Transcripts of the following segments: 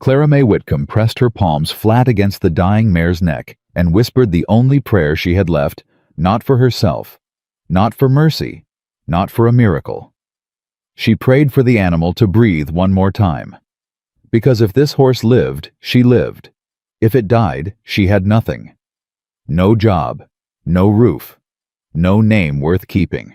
Clara May Whitcomb pressed her palms flat against the dying mare's neck and whispered the only prayer she had left, not for herself, not for mercy, not for a miracle. She prayed for the animal to breathe one more time. Because if this horse lived, she lived. If it died, she had nothing. No job, no roof, no name worth keeping.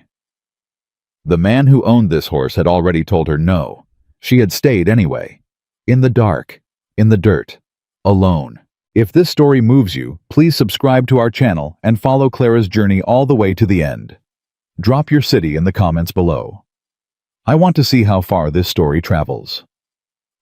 The man who owned this horse had already told her no. She had stayed anyway. In the dark, in the dirt, alone. If this story moves you, please subscribe to our channel and follow Clara's journey all the way to the end. Drop your city in the comments below. I want to see how far this story travels.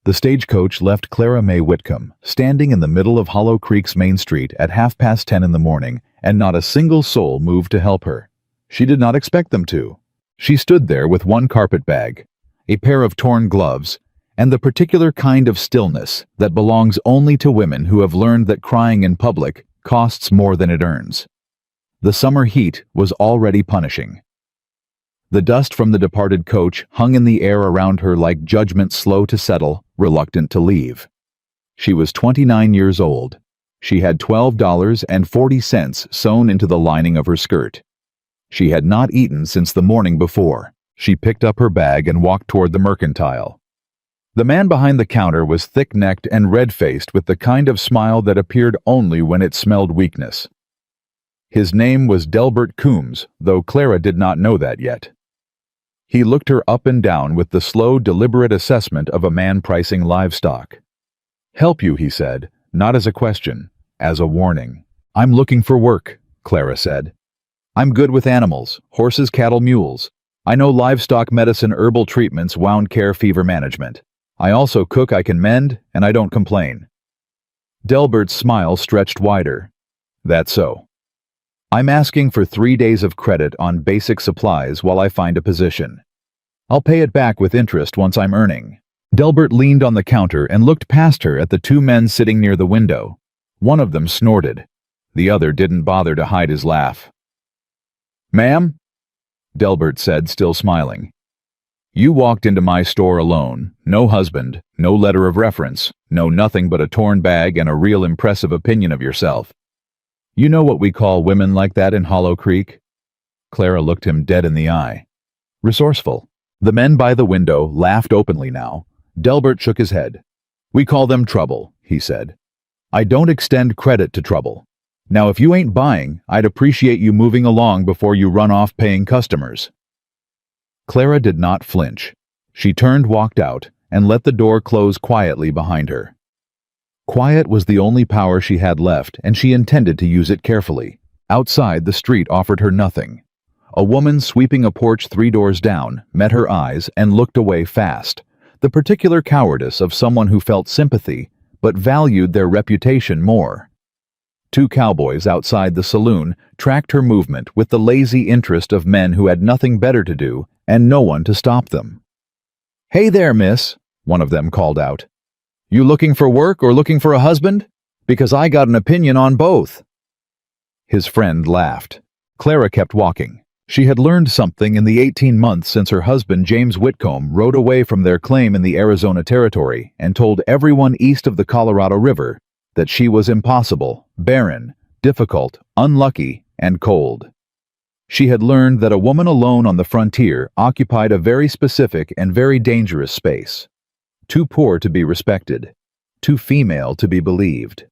The stagecoach left Clara May Whitcomb standing in the middle of Hollow Creek's main street at 10:30 in the morning, and not a single soul moved to help her. She did not expect them to. She stood there with one carpet bag, a pair of torn gloves, and the particular kind of stillness that belongs only to women who have learned that crying in public costs more than it earns. The summer heat was already punishing. The dust from the departed coach hung in the air around her like judgment slow to settle, reluctant to leave. She was 29 years old. She had $12.40 sewn into the lining of her skirt. She had not eaten since the morning before. She picked up her bag and walked toward the mercantile. The man behind the counter was thick-necked and red-faced with the kind of smile that appeared only when it smelled weakness. His name was Delbert Coombs, though Clara did not know that yet. He looked her up and down with the slow, deliberate assessment of a man pricing livestock. "Help you," he said, not as a question, as a warning. "I'm looking for work," Clara said. "I'm good with animals, horses, cattle, mules. I know livestock medicine, herbal treatments, wound care, fever management. I also cook, I can mend, and I don't complain." Delbert's smile stretched wider. "That's so. I'm asking for 3 days of credit on basic supplies while I find a position. I'll pay it back with interest once I'm earning." Delbert leaned on the counter and looked past her at the two men sitting near the window. One of them snorted. The other didn't bother to hide his laugh. "Ma'am," Delbert said, still smiling. "You walked into my store alone, no husband, no letter of reference, no nothing but a torn bag and a real impressive opinion of yourself. You know what we call women like that in Hollow Creek?" Clara looked him dead in the eye. "Resourceful." The men by the window laughed openly now. Delbert shook his head. "We call them trouble," he said. "I don't extend credit to trouble. Now if you ain't buying, I'd appreciate you moving along before you run off paying customers." Clara did not flinch. She turned, walked out, and let the door close quietly behind her. Quiet was the only power she had left, and she intended to use it carefully. Outside, the street offered her nothing. A woman sweeping a porch 3 doors down met her eyes and looked away fast, the particular cowardice of someone who felt sympathy but valued their reputation more. 2 cowboys outside the saloon tracked her movement with the lazy interest of men who had nothing better to do and no one to stop them. "Hey there, miss," one of them called out. "You looking for work or looking for a husband? Because I got an opinion on both." His friend laughed. Clara kept walking. She had learned something in the 18 months since her husband James Whitcomb rode away from their claim in the Arizona Territory and told everyone east of the Colorado River that she was impossible, barren, difficult, unlucky, and cold. She had learned that a woman alone on the frontier occupied a very specific and very dangerous space. Too poor to be respected, too female to be believed,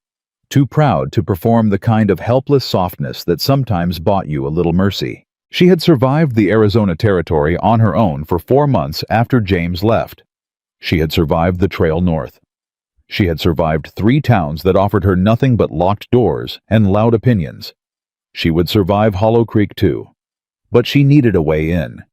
too proud to perform the kind of helpless softness that sometimes bought you a little mercy. She had survived the Arizona Territory on her own for 4 months after James left. She had survived the trail north. She had survived 3 towns that offered her nothing but locked doors and loud opinions. She would survive Hollow Creek too. But she needed a way in.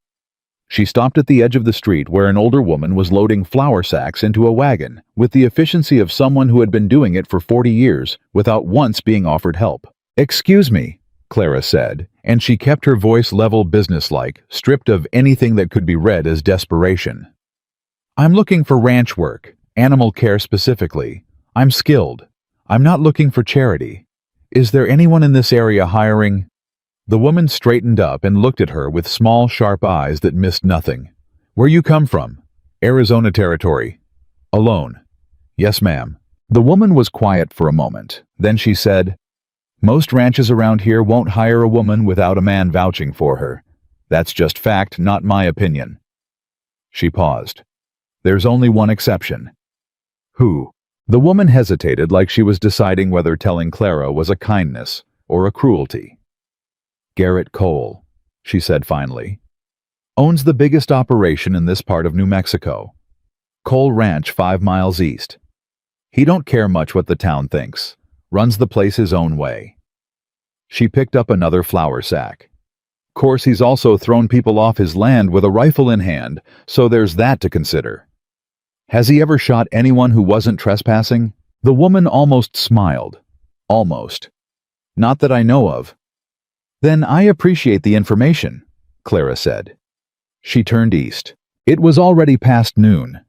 She stopped at the edge of the street where an older woman was loading flour sacks into a wagon with the efficiency of someone who had been doing it for 40 years without once being offered help. "Excuse me," Clara said, and she kept her voice level, businesslike, stripped of anything that could be read as desperation. "I'm looking for ranch work, animal care specifically. I'm skilled. I'm not looking for charity. Is there anyone in this area hiring?" The woman straightened up and looked at her with small, sharp eyes that missed nothing. "Where you come from?" "Arizona Territory." "Alone?" "Yes, ma'am." The woman was quiet for a moment. Then she said, "Most ranches around here won't hire a woman without a man vouching for her. That's just fact, not my opinion." She paused. "There's only one exception." "Who?" The woman hesitated, like she was deciding whether telling Clara was a kindness or a cruelty. "Garrett Cole," she said finally. "Owns the biggest operation in this part of New Mexico. Cole Ranch 5 miles east. He don't care much what the town thinks. Runs the place his own way." She picked up another flour sack. "Course he's also thrown people off his land with a rifle in hand, so there's that to consider." "Has he ever shot anyone who wasn't trespassing?" The woman almost smiled. "Almost. Not that I know of." "Then I appreciate the information," Clara said. She turned east. It was already past noon.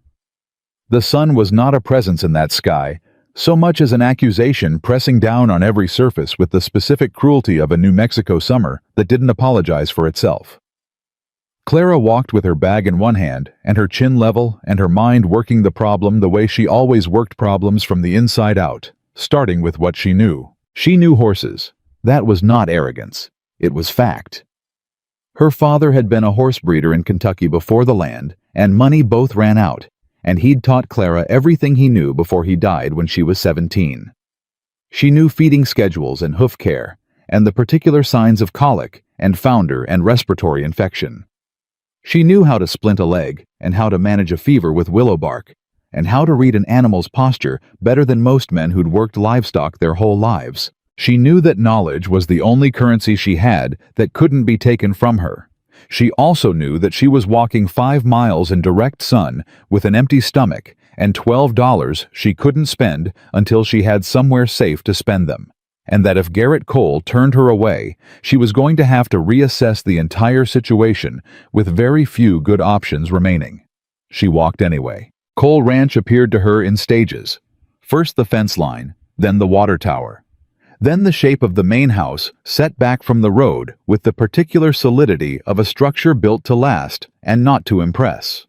The sun was not a presence in that sky, so much as an accusation pressing down on every surface with the specific cruelty of a New Mexico summer that didn't apologize for itself. Clara walked with her bag in one hand and her chin level and her mind working the problem the way she always worked problems from the inside out, starting with what she knew. She knew horses. That was not arrogance. It was fact. Her father had been a horse breeder in Kentucky before the land and money both ran out, and he'd taught Clara everything he knew before he died when she was 17. She knew feeding schedules and hoof care, and the particular signs of colic and founder and respiratory infection. She knew how to splint a leg and how to manage a fever with willow bark, and how to read an animal's posture better than most men who'd worked livestock their whole lives. She knew that knowledge was the only currency she had that couldn't be taken from her. She also knew that she was walking 5 miles in direct sun with an empty stomach and $12 she couldn't spend until she had somewhere safe to spend them, and that if Garrett Cole turned her away, she was going to have to reassess the entire situation with very few good options remaining. She walked anyway. Cole Ranch appeared to her in stages. First the fence line, then the water tower. Then the shape of the main house set back from the road with the particular solidity of a structure built to last and not to impress.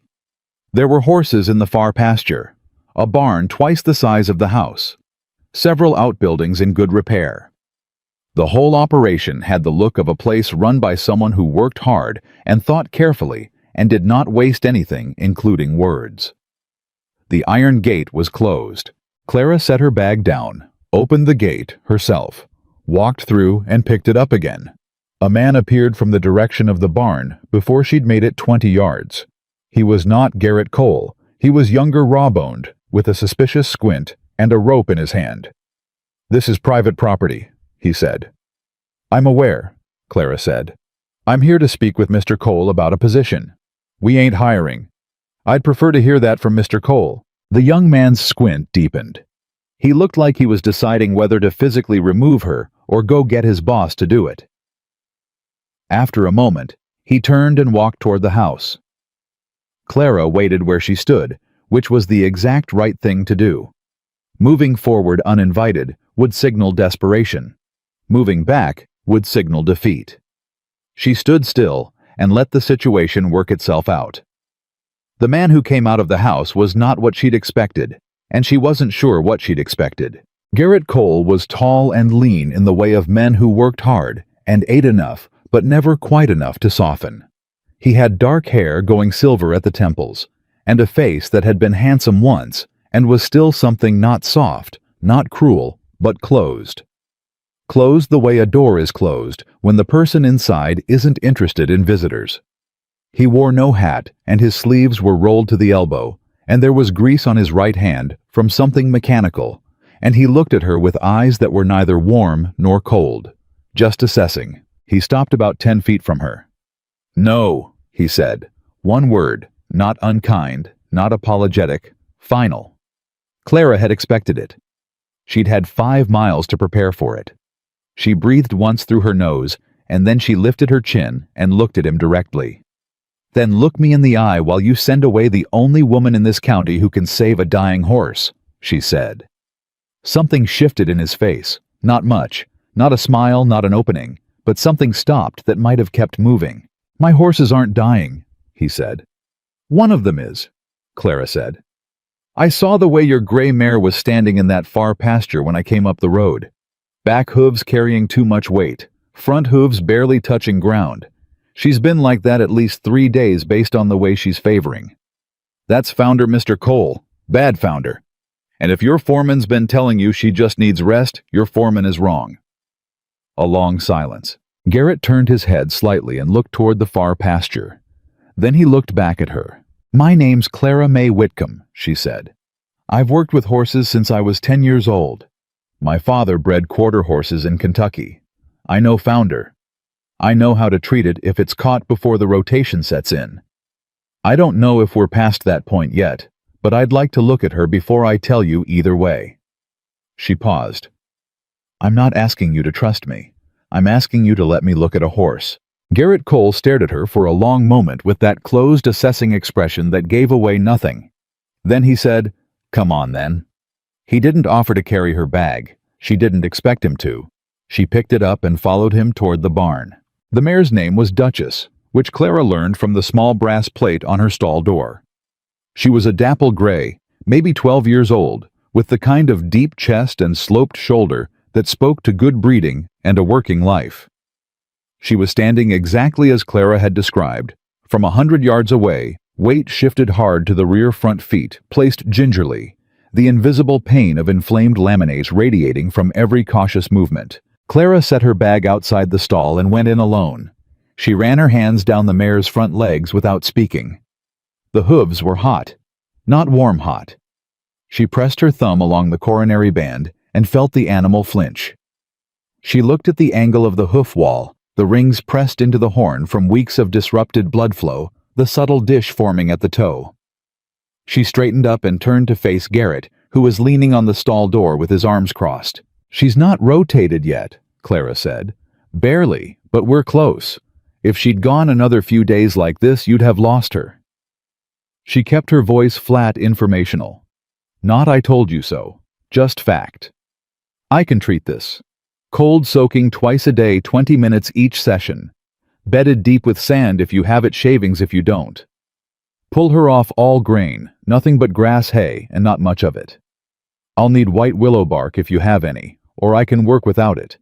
There were horses in the far pasture, a barn twice the size of the house, several outbuildings in good repair. The whole operation had the look of a place run by someone who worked hard and thought carefully and did not waste anything, including words. The iron gate was closed. Clara set her bag down, opened the gate herself, walked through and picked it up again. A man appeared from the direction of the barn before she'd made it 20 yards. He was not Garrett Cole. He was younger, raw-boned, with a suspicious squint and a rope in his hand. "This is private property," he said. "I'm aware," Clara said. "I'm here to speak with Mr. Cole about a position. We ain't hiring. I'd prefer to hear that from Mr. Cole." The young man's squint deepened. He looked like he was deciding whether to physically remove her or go get his boss to do it. After a moment, he turned and walked toward the house. Clara waited where she stood, which was the exact right thing to do. Moving forward uninvited would signal desperation. Moving back would signal defeat. She stood still and let the situation work itself out. The man who came out of the house was not what she'd expected, and she wasn't sure what she'd expected. Garrett Cole was tall and lean in the way of men who worked hard and ate enough, but never quite enough to soften. He had dark hair going silver at the temples, and a face that had been handsome once and was still something not soft, not cruel, but closed. Closed the way a door is closed when the person inside isn't interested in visitors. He wore no hat, and his sleeves were rolled to the elbow, and there was grease on his right hand from something mechanical, and he looked at her with eyes that were neither warm nor cold, just assessing. He stopped about 10 feet from her. "No," he said. One word, not unkind, not apologetic, final. Clara had expected it. She'd had 5 miles to prepare for it. She breathed once through her nose, and then she lifted her chin and looked at him directly. "Then look me in the eye while you send away the only woman in this county who can save a dying horse," she said. Something shifted in his face. Not much. Not a smile, not an opening, but something stopped that might have kept moving. "My horses aren't dying," he said. "One of them is," Clara said. I saw the way your gray mare was standing in that far pasture when I came up the road. Back hooves carrying too much weight, front hooves barely touching ground. She's been like that at least 3 days based on the way she's favoring. That's Founder Mr. Cole, bad founder. And if your foreman's been telling you she just needs rest, your foreman is wrong. A long silence. Garrett turned his head slightly and looked toward the far pasture. Then he looked back at her. My name's Clara May Whitcomb, she said. I've worked with horses since I was 10 years old. My father bred quarter horses in Kentucky. I know Founder. I know how to treat it if it's caught before the rotation sets in. I don't know if we're past that point yet, but I'd like to look at her before I tell you either way. She paused. I'm not asking you to trust me. I'm asking you to let me look at a horse. Garrett Cole stared at her for a long moment with that closed, assessing expression that gave away nothing. Then he said, Come on, then. He didn't offer to carry her bag. She didn't expect him to. She picked it up and followed him toward the barn. The mare's name was Duchess, which Clara learned from the small brass plate on her stall door. She was a dapple gray, maybe 12 years old, with the kind of deep chest and sloped shoulder that spoke to good breeding and a working life. She was standing exactly as Clara had described. From 100 yards away, weight shifted hard to the rear front feet, placed gingerly, the invisible pain of inflamed laminates radiating from every cautious movement. Clara set her bag outside the stall and went in alone. She ran her hands down the mare's front legs without speaking. The hooves were hot, not warm hot. She pressed her thumb along the coronary band and felt the animal flinch. She looked at the angle of the hoof wall, the rings pressed into the horn from weeks of disrupted blood flow, the subtle dish forming at the toe. She straightened up and turned to face Garrett, who was leaning on the stall door with his arms crossed. She's not rotated yet, Clara said. Barely, but we're close. If she'd gone another few days like this, you'd have lost her. She kept her voice flat, informational. Not I told you so, just fact. I can treat this. Cold soaking twice a day, 20 minutes each session. Bedded deep with sand if you have it, shavings if you don't. Pull her off all grain, nothing but grass hay and not much of it. I'll need white willow bark if you have any, or I can work without it.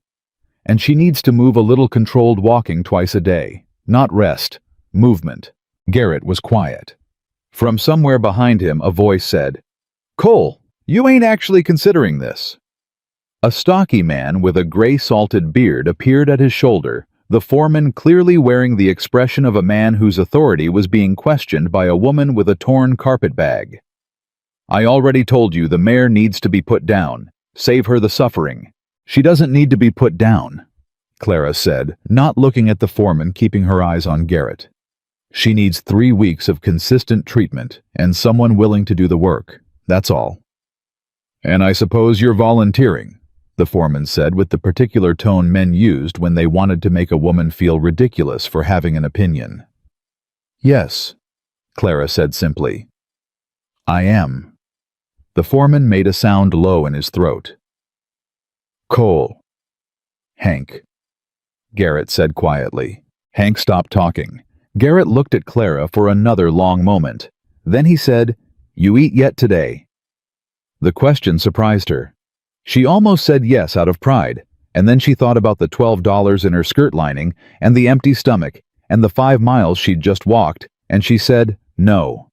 And she needs to move a little, controlled walking twice a day, not rest, movement. Garrett was quiet. From somewhere behind him, a voice said, Cole, you ain't actually considering this. A stocky man with a gray salted beard appeared at his shoulder, the foreman clearly wearing the expression of a man whose authority was being questioned by a woman with a torn carpet bag. I already told you the mare needs to be put down. Save her the suffering. She doesn't need to be put down, Clara said, not looking at the foreman, keeping her eyes on Garrett. She needs 3 weeks of consistent treatment and someone willing to do the work, that's all. And I suppose you're volunteering, the foreman said with the particular tone men used when they wanted to make a woman feel ridiculous for having an opinion. Yes, Clara said simply. I am. The foreman made a sound low in his throat. Cole. Hank. Garrett said quietly. Hank stopped talking. Garrett looked at Clara for another long moment. Then he said, You eat yet today? The question surprised her. She almost said yes out of pride, and then she thought about the $12 in her skirt lining and the empty stomach and the 5 miles she'd just walked, and she said no.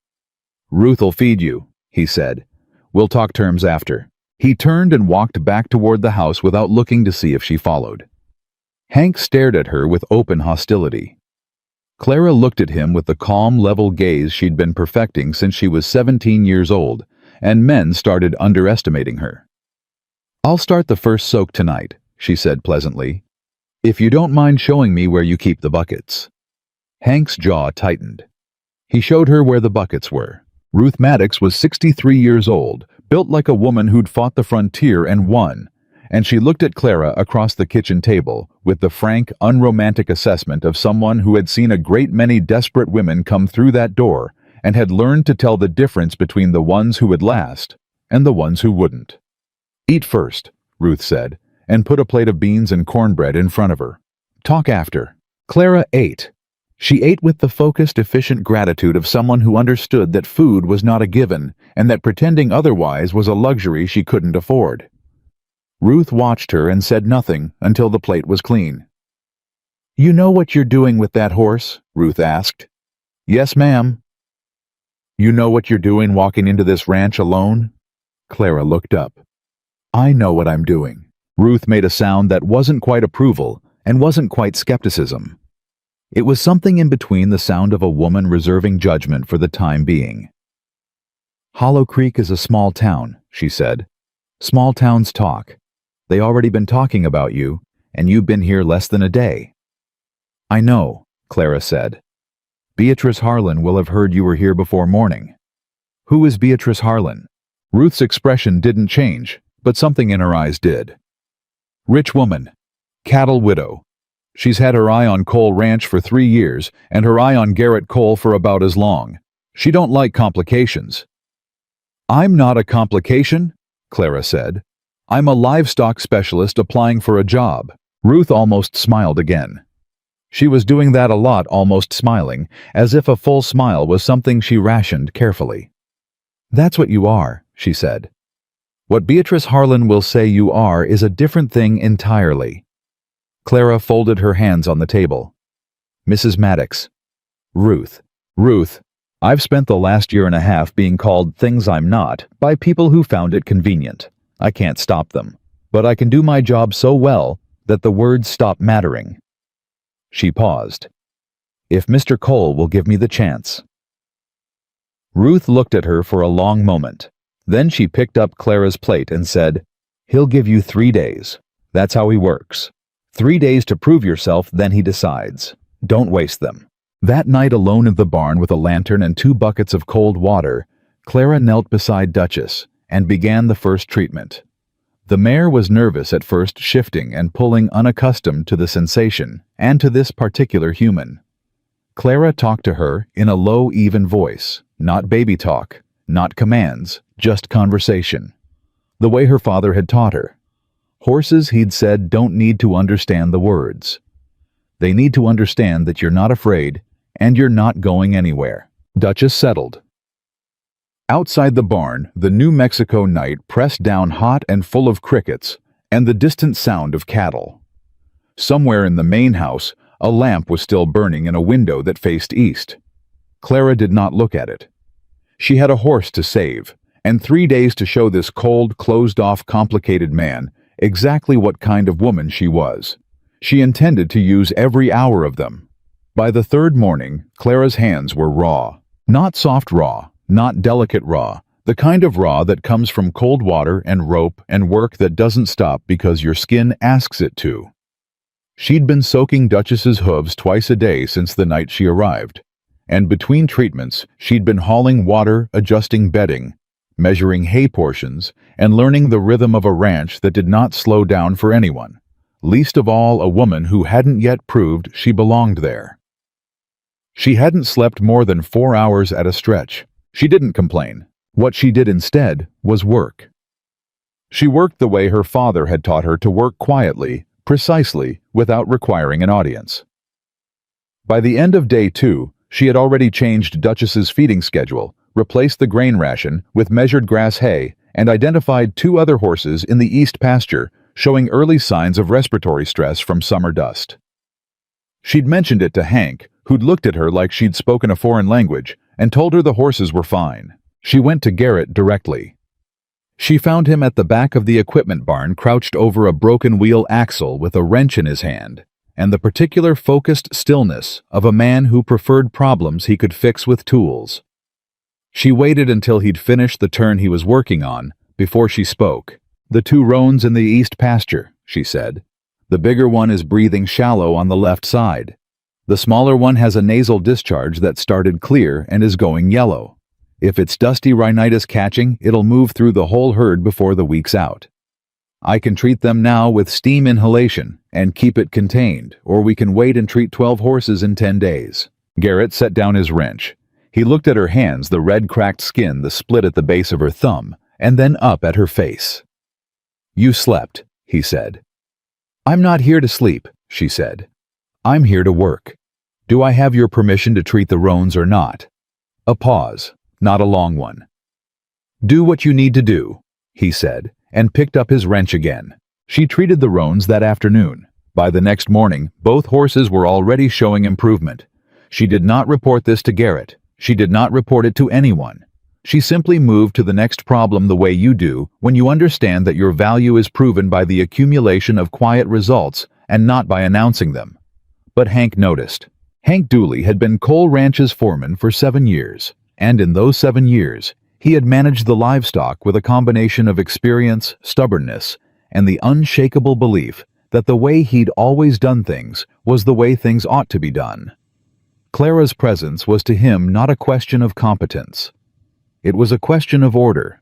Ruth'll feed you, he said. We'll talk terms after. He turned and walked back toward the house without looking to see if she followed. Hank stared at her with open hostility. Clara looked at him with the calm, level gaze she'd been perfecting since she was 17 years old, and men started underestimating her. I'll start the first soak tonight, she said pleasantly, if you don't mind showing me where you keep the buckets. Hank's jaw tightened. He showed her where the buckets were. Ruth Maddox was 63 years old, built like a woman who'd fought the frontier and won, and she looked at Clara across the kitchen table with the frank, unromantic assessment of someone who had seen a great many desperate women come through that door and had learned to tell the difference between the ones who would last and the ones who wouldn't. Eat first, Ruth said, and put a plate of beans and cornbread in front of her. Talk after. Clara ate. She ate with the focused, efficient gratitude of someone who understood that food was not a given and that pretending otherwise was a luxury she couldn't afford. Ruth watched her and said nothing until the plate was clean. "You know what you're doing with that horse?" Ruth asked. "Yes, ma'am." "You know what you're doing walking into this ranch alone?" Clara looked up. "I know what I'm doing." Ruth made a sound that wasn't quite approval and wasn't quite skepticism. It was something in between the sound of a woman reserving judgment for the time being. "Hollow Creek is a small town," she said. "Small towns talk. They already been talking about you, and you've been here less than a day." "I know," Clara said. "Beatrice Harlan will have heard you were here before morning." "Who is Beatrice Harlan?" Ruth's expression didn't change, but something in her eyes did. "Rich woman. Cattle widow. She's had her eye on Cole Ranch for 3 years and her eye on Garrett Cole for about as long. She don't like complications." "I'm not a complication," Clara said. "I'm a livestock specialist applying for a job." Ruth almost smiled again. She was doing that a lot, almost smiling, as if a full smile was something she rationed carefully. "That's what you are," she said. "What Beatrice Harlan will say you are is a different thing entirely." Clara folded her hands on the table. "Mrs. Maddox." "Ruth. Ruth, I've spent the last year and a half being called things I'm not by people who found it convenient. I can't stop them, but I can do my job so well that the words stop mattering." She paused. "If Mr. Cole will give me the chance." Ruth looked at her for a long moment. Then she picked up Clara's plate and said, "He'll give you 3 days. That's how he works. 3 days to prove yourself, then he decides. Don't waste them." That night, alone in the barn with a lantern and 2 buckets of cold water, Clara knelt beside Duchess and began the first treatment. The mare was nervous at first, shifting and pulling, unaccustomed to the sensation and to this particular human. Clara talked to her in a low, even voice, not baby talk, not commands, just conversation. The way her father had taught her. Horses, he'd said, don't need to understand the words. They need to understand that you're not afraid and you're not going anywhere. Duchess settled. Outside the barn, the New Mexico night pressed down hot and full of crickets and the distant sound of cattle. Somewhere in the main house, a lamp was still burning in a window that faced east. Clara did not look at it. She had a horse to save, and 3 days to show this cold, closed-off, complicated man exactly what kind of woman she was. She intended to use every hour of them. By the 3rd morning, Clara's hands were raw. Not soft raw, not delicate raw, the kind of raw that comes from cold water and rope and work that doesn't stop because your skin asks it to. She'd been soaking Duchess's hooves twice a day since the night she arrived, and between treatments she'd been hauling water, adjusting bedding, measuring hay portions, and learning the rhythm of a ranch that did not slow down for anyone, least of all a woman who hadn't yet proved she belonged there. She hadn't slept more than 4 hours at a stretch. She didn't complain. What she did instead was work. She worked the way her father had taught her to work, quietly, precisely, without requiring an audience. By the end of day 2, she had already changed Duchess's feeding schedule, replaced the grain ration with measured grass hay, and identified 2 other horses in the east pasture showing early signs of respiratory stress from summer dust. She'd mentioned it to Hank, who'd looked at her like she'd spoken a foreign language, and told her the horses were fine. She went to Garrett directly. She found him at the back of the equipment barn, crouched over a broken wheel axle with a wrench in his hand, and the particular focused stillness of a man who preferred problems he could fix with tools. She waited until he'd finished the turn he was working on before she spoke. "The 2 roans in the east pasture," she said. "The bigger one is breathing shallow on the left side. The smaller one has a nasal discharge that started clear and is going yellow. If it's dusty rhinitis catching, it'll move through the whole herd before the week's out. I can treat them now with steam inhalation and keep it contained, or we can wait and treat 12 horses in 10 days. Garrett set down his wrench. He looked at her hands, the red cracked skin, the split at the base of her thumb, and then up at her face. "You slept," he said. "I'm not here to sleep," she said. "I'm here to work." Do I have your permission to treat the roans or not? A pause, not a long one. Do what you need to do, he said, and picked up his wrench again. She treated the roans that afternoon. By the next morning, both horses were already showing improvement. She did not report this to Garrett. She did not report it to anyone. She simply moved to the next problem the way you do when you understand that your value is proven by the accumulation of quiet results and not by announcing them. But Hank noticed. Hank Dooley had been Cole Ranch's foreman for 7 years, and in those 7 years, he had managed the livestock with a combination of experience, stubbornness, and the unshakable belief that the way he'd always done things was the way things ought to be done. Clara's presence was to him not a question of competence. It was a question of order.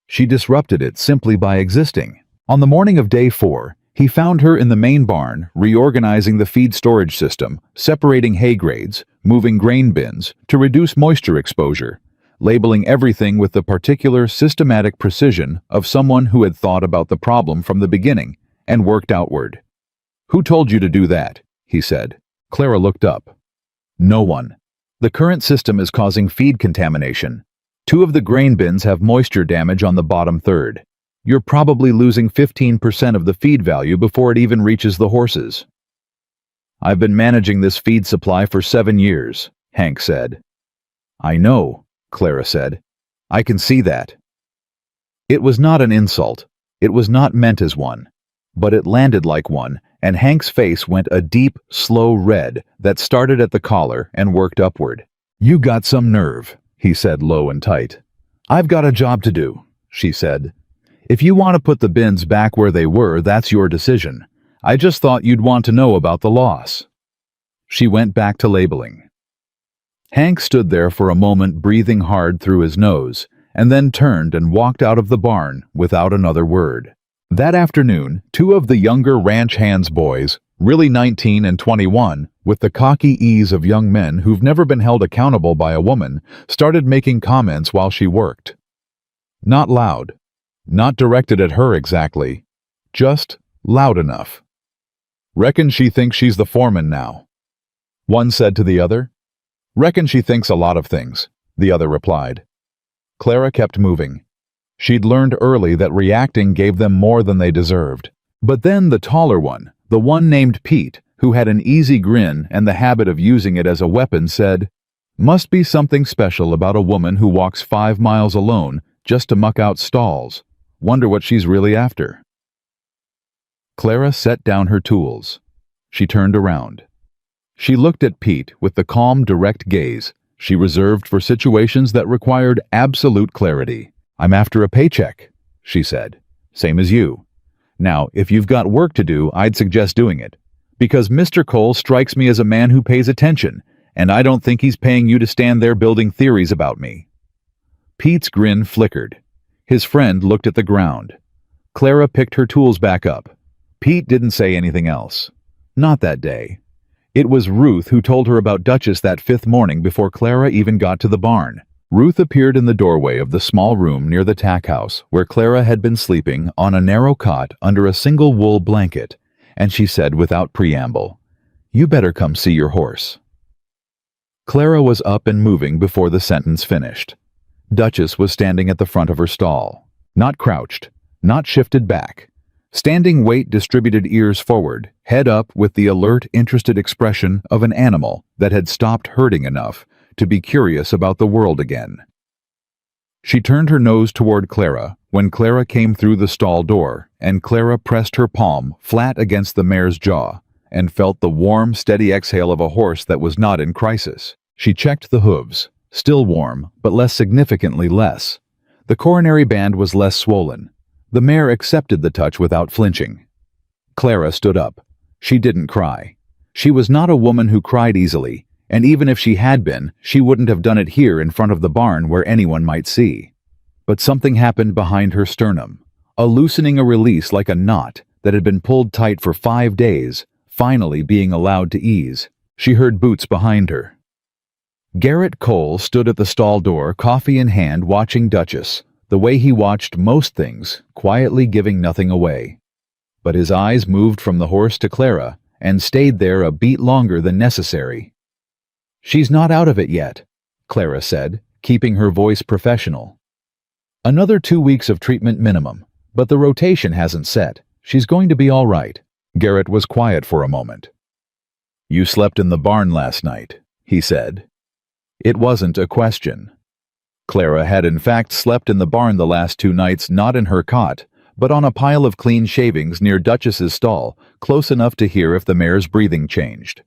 She disrupted it simply by existing. On the morning of day 4, he found her in the main barn, reorganizing the feed storage system, separating hay grades, moving grain bins to reduce moisture exposure, labeling everything with the particular systematic precision of someone who had thought about the problem from the beginning and worked outward. "Who told you to do that?" he said. Clara looked up. "No one. The current system is causing feed contamination. 2 of the grain bins have moisture damage on the bottom third. You're probably losing 15% of the feed value before it even reaches the horses." "I've been managing this feed supply for 7 years, Hank said. "I know," Clara said. "I can see that." It was not an insult. It was not meant as one. But it landed like one, and Hank's face went a deep, slow red that started at the collar and worked upward. "You got some nerve," he said low and tight. "I've got a job to do," she said. "If you want to put the bins back where they were, that's your decision. I just thought you'd want to know about the loss." She went back to labeling. Hank stood there for a moment, breathing hard through his nose, and then turned and walked out of the barn without another word. That afternoon, 2 of the younger ranch hands boys, really 19 and 21, with the cocky ease of young men who've never been held accountable by a woman, started making comments while she worked. Not loud, not directed at her exactly, just loud enough. "Reckon she thinks she's the foreman now," one said to the other. "Reckon she thinks a lot of things," the other replied. Clara kept moving. She'd learned early that reacting gave them more than they deserved. But then the taller one, the one named Pete, who had an easy grin and the habit of using it as a weapon, said, "Must be something special about a woman who walks 5 miles alone just to muck out stalls. Wonder what she's really after." Clara set down her tools. She turned around. She looked at Pete with the calm, direct gaze she reserved for situations that required absolute clarity. "I'm after a paycheck," she said. "Same as you. Now, if you've got work to do, I'd suggest doing it. Because Mr. Cole strikes me as a man who pays attention, and I don't think he's paying you to stand there building theories about me." Pete's grin flickered. His friend looked at the ground. Clara picked her tools back up. Pete didn't say anything else. Not that day. It was Ruth who told her about Duchess that 5th morning before Clara even got to the barn. Ruth appeared in the doorway of the small room near the tack house where Clara had been sleeping on a narrow cot under a single wool blanket, and she said without preamble, "You better come see your horse." Clara was up and moving before the sentence finished. Duchess was standing at the front of her stall, not crouched, not shifted back. Standing weight distributed ears forward, head up with the alert, interested expression of an animal that had stopped hurting enough to be curious about the world again. She turned her nose toward Clara when Clara came through the stall door, and Clara pressed her palm flat against the mare's jaw and felt the warm, steady exhale of a horse that was not in crisis. She checked the hooves, still warm, but less significantly less. The coronary band was less swollen. The mare accepted the touch without flinching. Clara stood up. She didn't cry. She was not a woman who cried easily, and even if she had been, she wouldn't have done it here in front of the barn where anyone might see. But something happened behind her sternum, a loosening, a release like a knot that had been pulled tight for 5 days, finally being allowed to ease. She heard boots behind her. Garrett Cole stood at the stall door, coffee in hand, watching Duchess, the way he watched most things, quietly giving nothing away. But his eyes moved from the horse to Clara and stayed there a beat longer than necessary. She's not out of it yet, Clara said, keeping her voice professional. Another 2 weeks of treatment minimum, but the rotation hasn't set. She's going to be all right. Garrett was quiet for a moment. You slept in the barn last night, he said. It wasn't a question. Clara had in fact slept in the barn the last 2 nights, not in her cot, but on a pile of clean shavings near Duchess's stall, close enough to hear if the mare's breathing changed.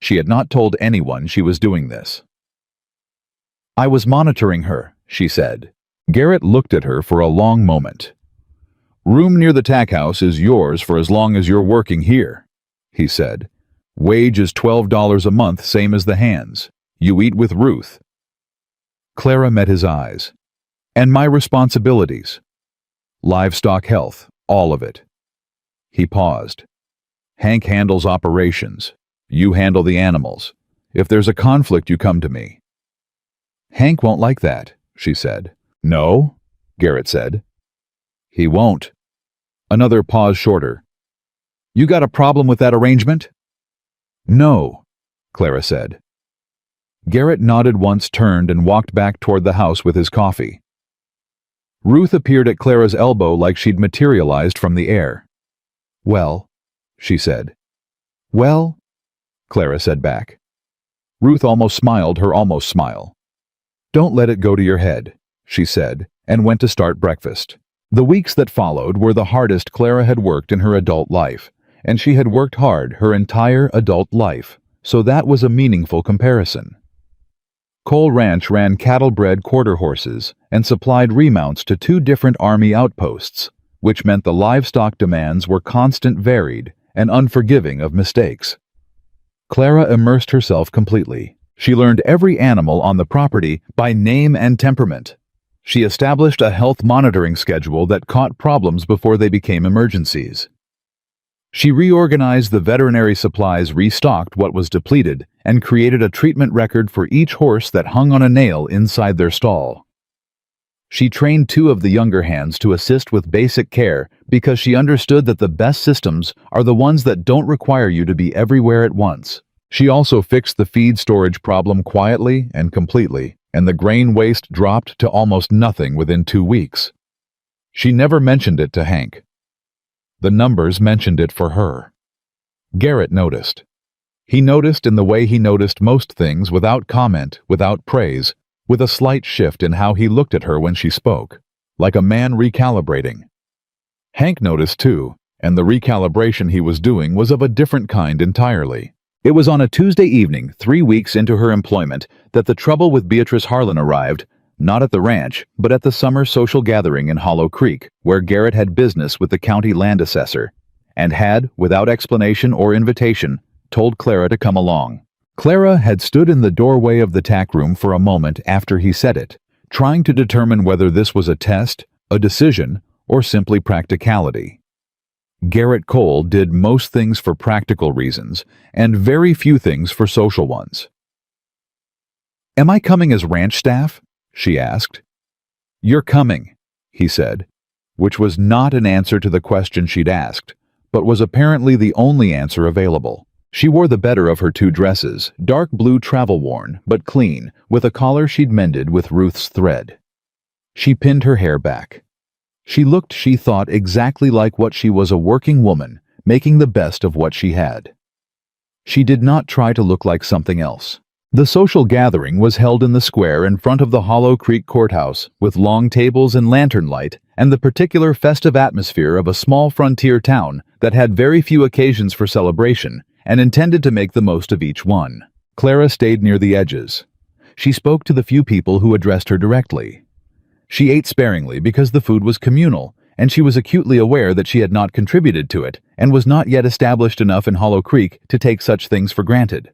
She had not told anyone she was doing this. I was monitoring her, she said. Garrett looked at her for a long moment. Room near the tack house is yours for as long as you're working here, he said. Wage is $12 a month, same as the hands. You eat with Ruth. Clara met his eyes. And my responsibilities. Livestock health, all of it. He paused. Hank handles operations. You handle the animals. If there's a conflict, you come to me. Hank won't like that, she said. No, Garrett said. He won't. Another pause shorter. You got a problem with that arrangement? No, Clara said. Garrett nodded once, turned, and walked back toward the house with his coffee. Ruth appeared at Clara's elbow like she'd materialized from the air. Well, she said. Well, Clara said back. Ruth almost smiled her almost smile. Don't let it go to your head, she said, and went to start breakfast. The weeks that followed were the hardest Clara had worked in her adult life, and she had worked hard her entire adult life, so that was a meaningful comparison. Cole Ranch ran cattle-bred quarter horses and supplied remounts to 2 different Army outposts, which meant the livestock demands were constant, varied, and unforgiving of mistakes. Clara immersed herself completely. She learned every animal on the property by name and temperament. She established a health monitoring schedule that caught problems before they became emergencies. She reorganized the veterinary supplies, restocked what was depleted, and created a treatment record for each horse that hung on a nail inside their stall. She trained 2 of the younger hands to assist with basic care because she understood that the best systems are the ones that don't require you to be everywhere at once. She also fixed the feed storage problem quietly and completely, and the grain waste dropped to almost nothing within 2 weeks. She never mentioned it to Hank. The numbers mentioned it for her. Garrett noticed. He noticed in the way he noticed most things, without comment, without praise, with a slight shift in how he looked at her when she spoke, like a man recalibrating. Hank noticed too, and the recalibration he was doing was of a different kind entirely. It was on a Tuesday evening, 3 weeks into her employment, that the trouble with Beatrice Harlan arrived, not at the ranch, but at the summer social gathering in Hollow Creek, where Garrett had business with the county land assessor, and had, without explanation or invitation, told Clara to come along. Clara had stood in the doorway of the tack room for a moment after he said it, trying to determine whether this was a test, a decision, or simply practicality. Garrett Cole did most things for practical reasons, and very few things for social ones. Am I coming as ranch staff? She asked. You're coming, he said, which was not an answer to the question she'd asked, but was apparently the only answer available. She wore the better of her 2 dresses, dark blue travel-worn, but clean, with a collar she'd mended with Ruth's thread. She pinned her hair back. She looked, she thought, exactly like what she was, a working woman, making the best of what she had. She did not try to look like something else. The social gathering was held in the square in front of the Hollow Creek courthouse, with long tables and lantern light, and the particular festive atmosphere of a small frontier town that had very few occasions for celebration and intended to make the most of each one. Clara stayed near the edges. She spoke to the few people who addressed her directly. She ate sparingly because the food was communal, and she was acutely aware that she had not contributed to it and was not yet established enough in Hollow Creek to take such things for granted.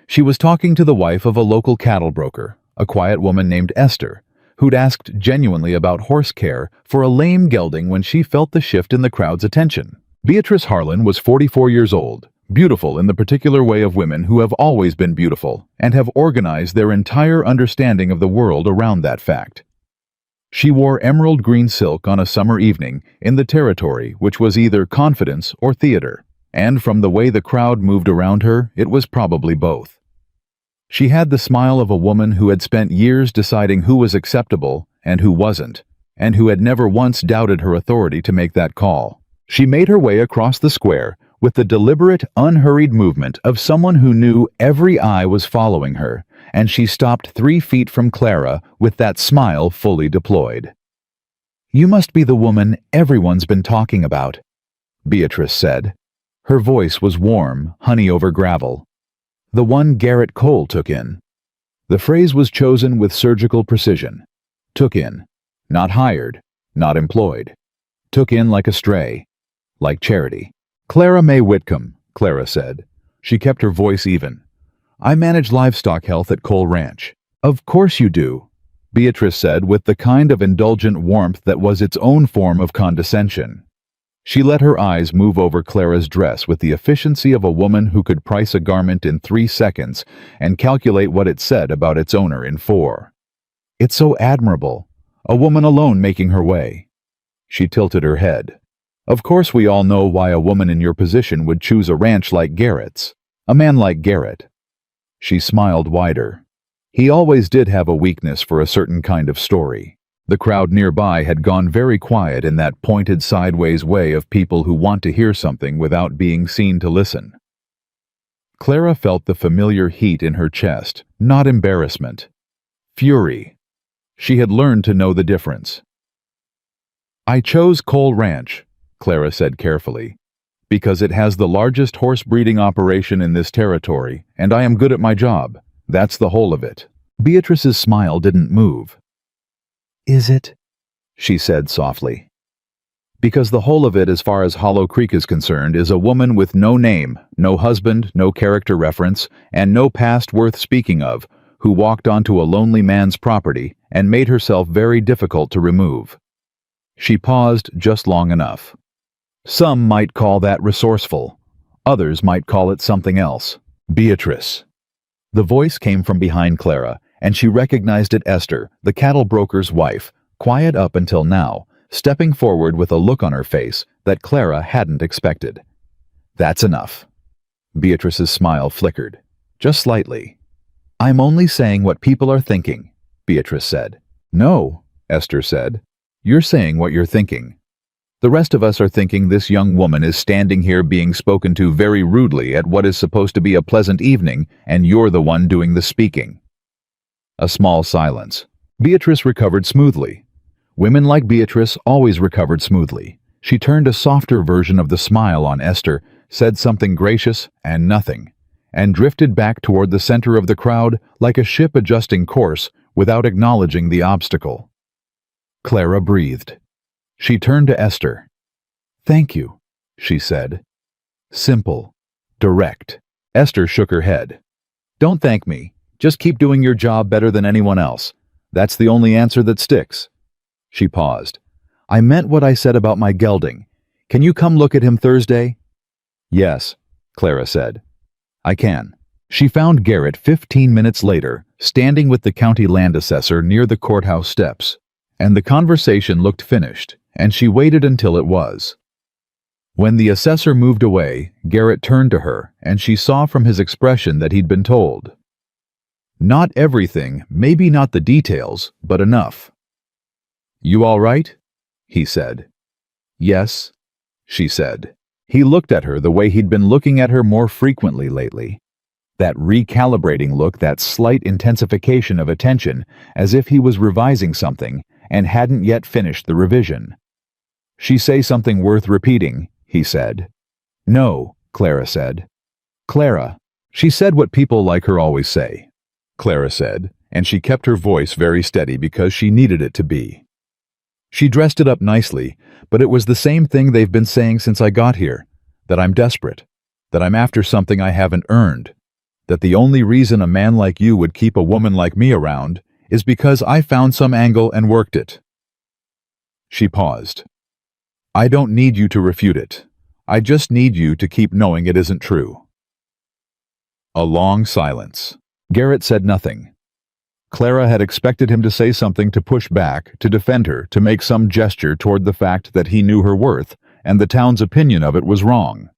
She was talking to the wife of a local cattle broker, a quiet woman named Esther, who'd asked genuinely about horse care for a lame gelding when she felt the shift in the crowd's attention. Beatrice Harlan was 44 years old, beautiful in the particular way of women who have always been beautiful and have organized their entire understanding of the world around that fact. She wore emerald green silk on a summer evening in the territory which was either confidence or theater, and from the way the crowd moved around her, it was probably both. She had the smile of a woman who had spent years deciding who was acceptable and who wasn't, and who had never once doubted her authority to make that call. She made her way across the square with the deliberate, unhurried movement of someone who knew every eye was following her, and she stopped 3 feet from Clara with that smile fully deployed. "You must be the woman everyone's been talking about," Beatrice said. Her voice was warm, honey over gravel. "The one Garrett Cole took in." The phrase was chosen with surgical precision. Took in. Not hired. Not employed. Took in like a stray. Like charity. "Clara May Whitcomb," Clara said. She kept her voice even. "I manage livestock health at Cole Ranch." "Of course you do," Beatrice said with the kind of indulgent warmth that was its own form of condescension. She let her eyes move over Clara's dress with the efficiency of a woman who could price a garment in 3 seconds and calculate what it said about its owner in 4. "It's so admirable. A woman alone making her way." She tilted her head. "Of course we all know why a woman in your position would choose a ranch like Garrett's. A man like Garrett." She smiled wider. He always did have a weakness for a certain kind of story. The crowd nearby had gone very quiet in that pointed sideways way of people who want to hear something without being seen to listen. Clara felt the familiar heat in her chest, not embarrassment. Fury. She had learned to know the difference. "I chose Cole Ranch," Clara said carefully, "because it has the largest horse breeding operation in this territory, and I am good at my job. That's the whole of it." Beatrice's smile didn't move. "Is it?" she said softly. "Because the whole of it, as far as Hollow Creek is concerned, is a woman with no name, no husband, no character reference, and no past worth speaking of, who walked onto a lonely man's property and made herself very difficult to remove." She paused just long enough. "Some might call that resourceful. Others might call it something else." "Beatrice." The voice came from behind Clara, and she recognized it Esther, the cattle broker's wife, quiet up until now, stepping forward with a look on her face that Clara hadn't expected. "That's enough." Beatrice's smile flickered, just slightly. "I'm only saying what people are thinking," Beatrice said. "No," Esther said. "You're saying what you're thinking. The rest of us are thinking this young woman is standing here being spoken to very rudely at what is supposed to be a pleasant evening, and you're the one doing the speaking." A small silence. Beatrice recovered smoothly. Women like Beatrice always recovered smoothly. She turned a softer version of the smile on Esther, said something gracious and nothing, and drifted back toward the center of the crowd like a ship adjusting course without acknowledging the obstacle. Clara breathed. She turned to Esther. "Thank you," she said. Simple. Direct. Esther shook her head. "Don't thank me. Just keep doing your job better than anyone else. That's the only answer that sticks." She paused. "I meant what I said about my gelding. Can you come look at him Thursday?" "Yes," Clara said. "I can." She found Garrett 15 minutes later, standing with the county land assessor near the courthouse steps, and the conversation looked finished, and she waited until it was. When the assessor moved away, Garrett turned to her, and she saw from his expression that he'd been told. Not everything, maybe not the details, but enough. "You all right?" he said. "Yes," she said. He looked at her the way he'd been looking at her more frequently lately. That recalibrating look, that slight intensification of attention, as if he was revising something and hadn't yet finished the revision. "She say something worth repeating," he said. "No," Clara said. "Clara, she said what people like her always say," Clara said, and she kept her voice very steady because she needed it to be. "She dressed it up nicely, but it was the same thing they've been saying since I got here, that I'm desperate, that I'm after something I haven't earned, that the only reason a man like you would keep a woman like me around is because I found some angle and worked it." She paused. "I don't need you to refute it. I just need you to keep knowing it isn't true." A long silence. Garrett said nothing. Clara had expected him to say something to push back, to defend her, to make some gesture toward the fact that he knew her worth, and the town's opinion of it was wrong.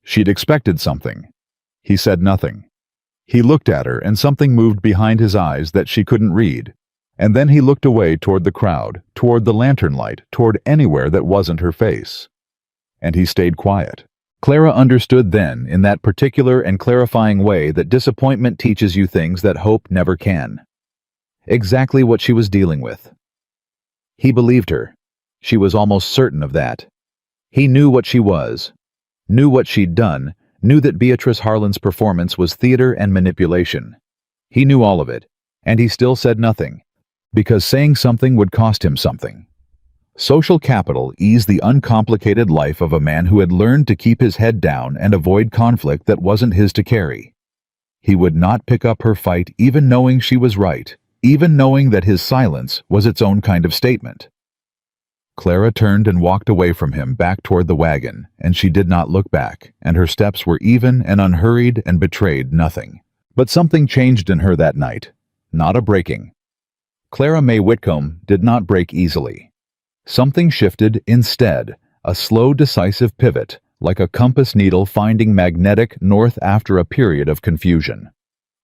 She'd expected something. He said nothing. He looked at her, and something moved behind his eyes that she couldn't read. And then he looked away toward the crowd, toward the lantern light, toward anywhere that wasn't her face. And he stayed quiet. Clara understood then, in that particular and clarifying way, that disappointment teaches you things that hope never can. Exactly what she was dealing with. He believed her. She was almost certain of that. He knew what she was, knew what she'd done, knew that Beatrice Harlan's performance was theater and manipulation. He knew all of it, and he still said nothing, because saying something would cost him something. Social capital eased the uncomplicated life of a man who had learned to keep his head down and avoid conflict that wasn't his to carry. He would not pick up her fight even knowing she was right, even knowing that his silence was its own kind of statement. Clara turned and walked away from him back toward the wagon, and she did not look back, and her steps were even and unhurried and betrayed nothing. But something changed in her that night, not a breaking. Clara May Whitcomb did not break easily. Something shifted instead, a slow, decisive pivot, like a compass needle finding magnetic north after a period of confusion.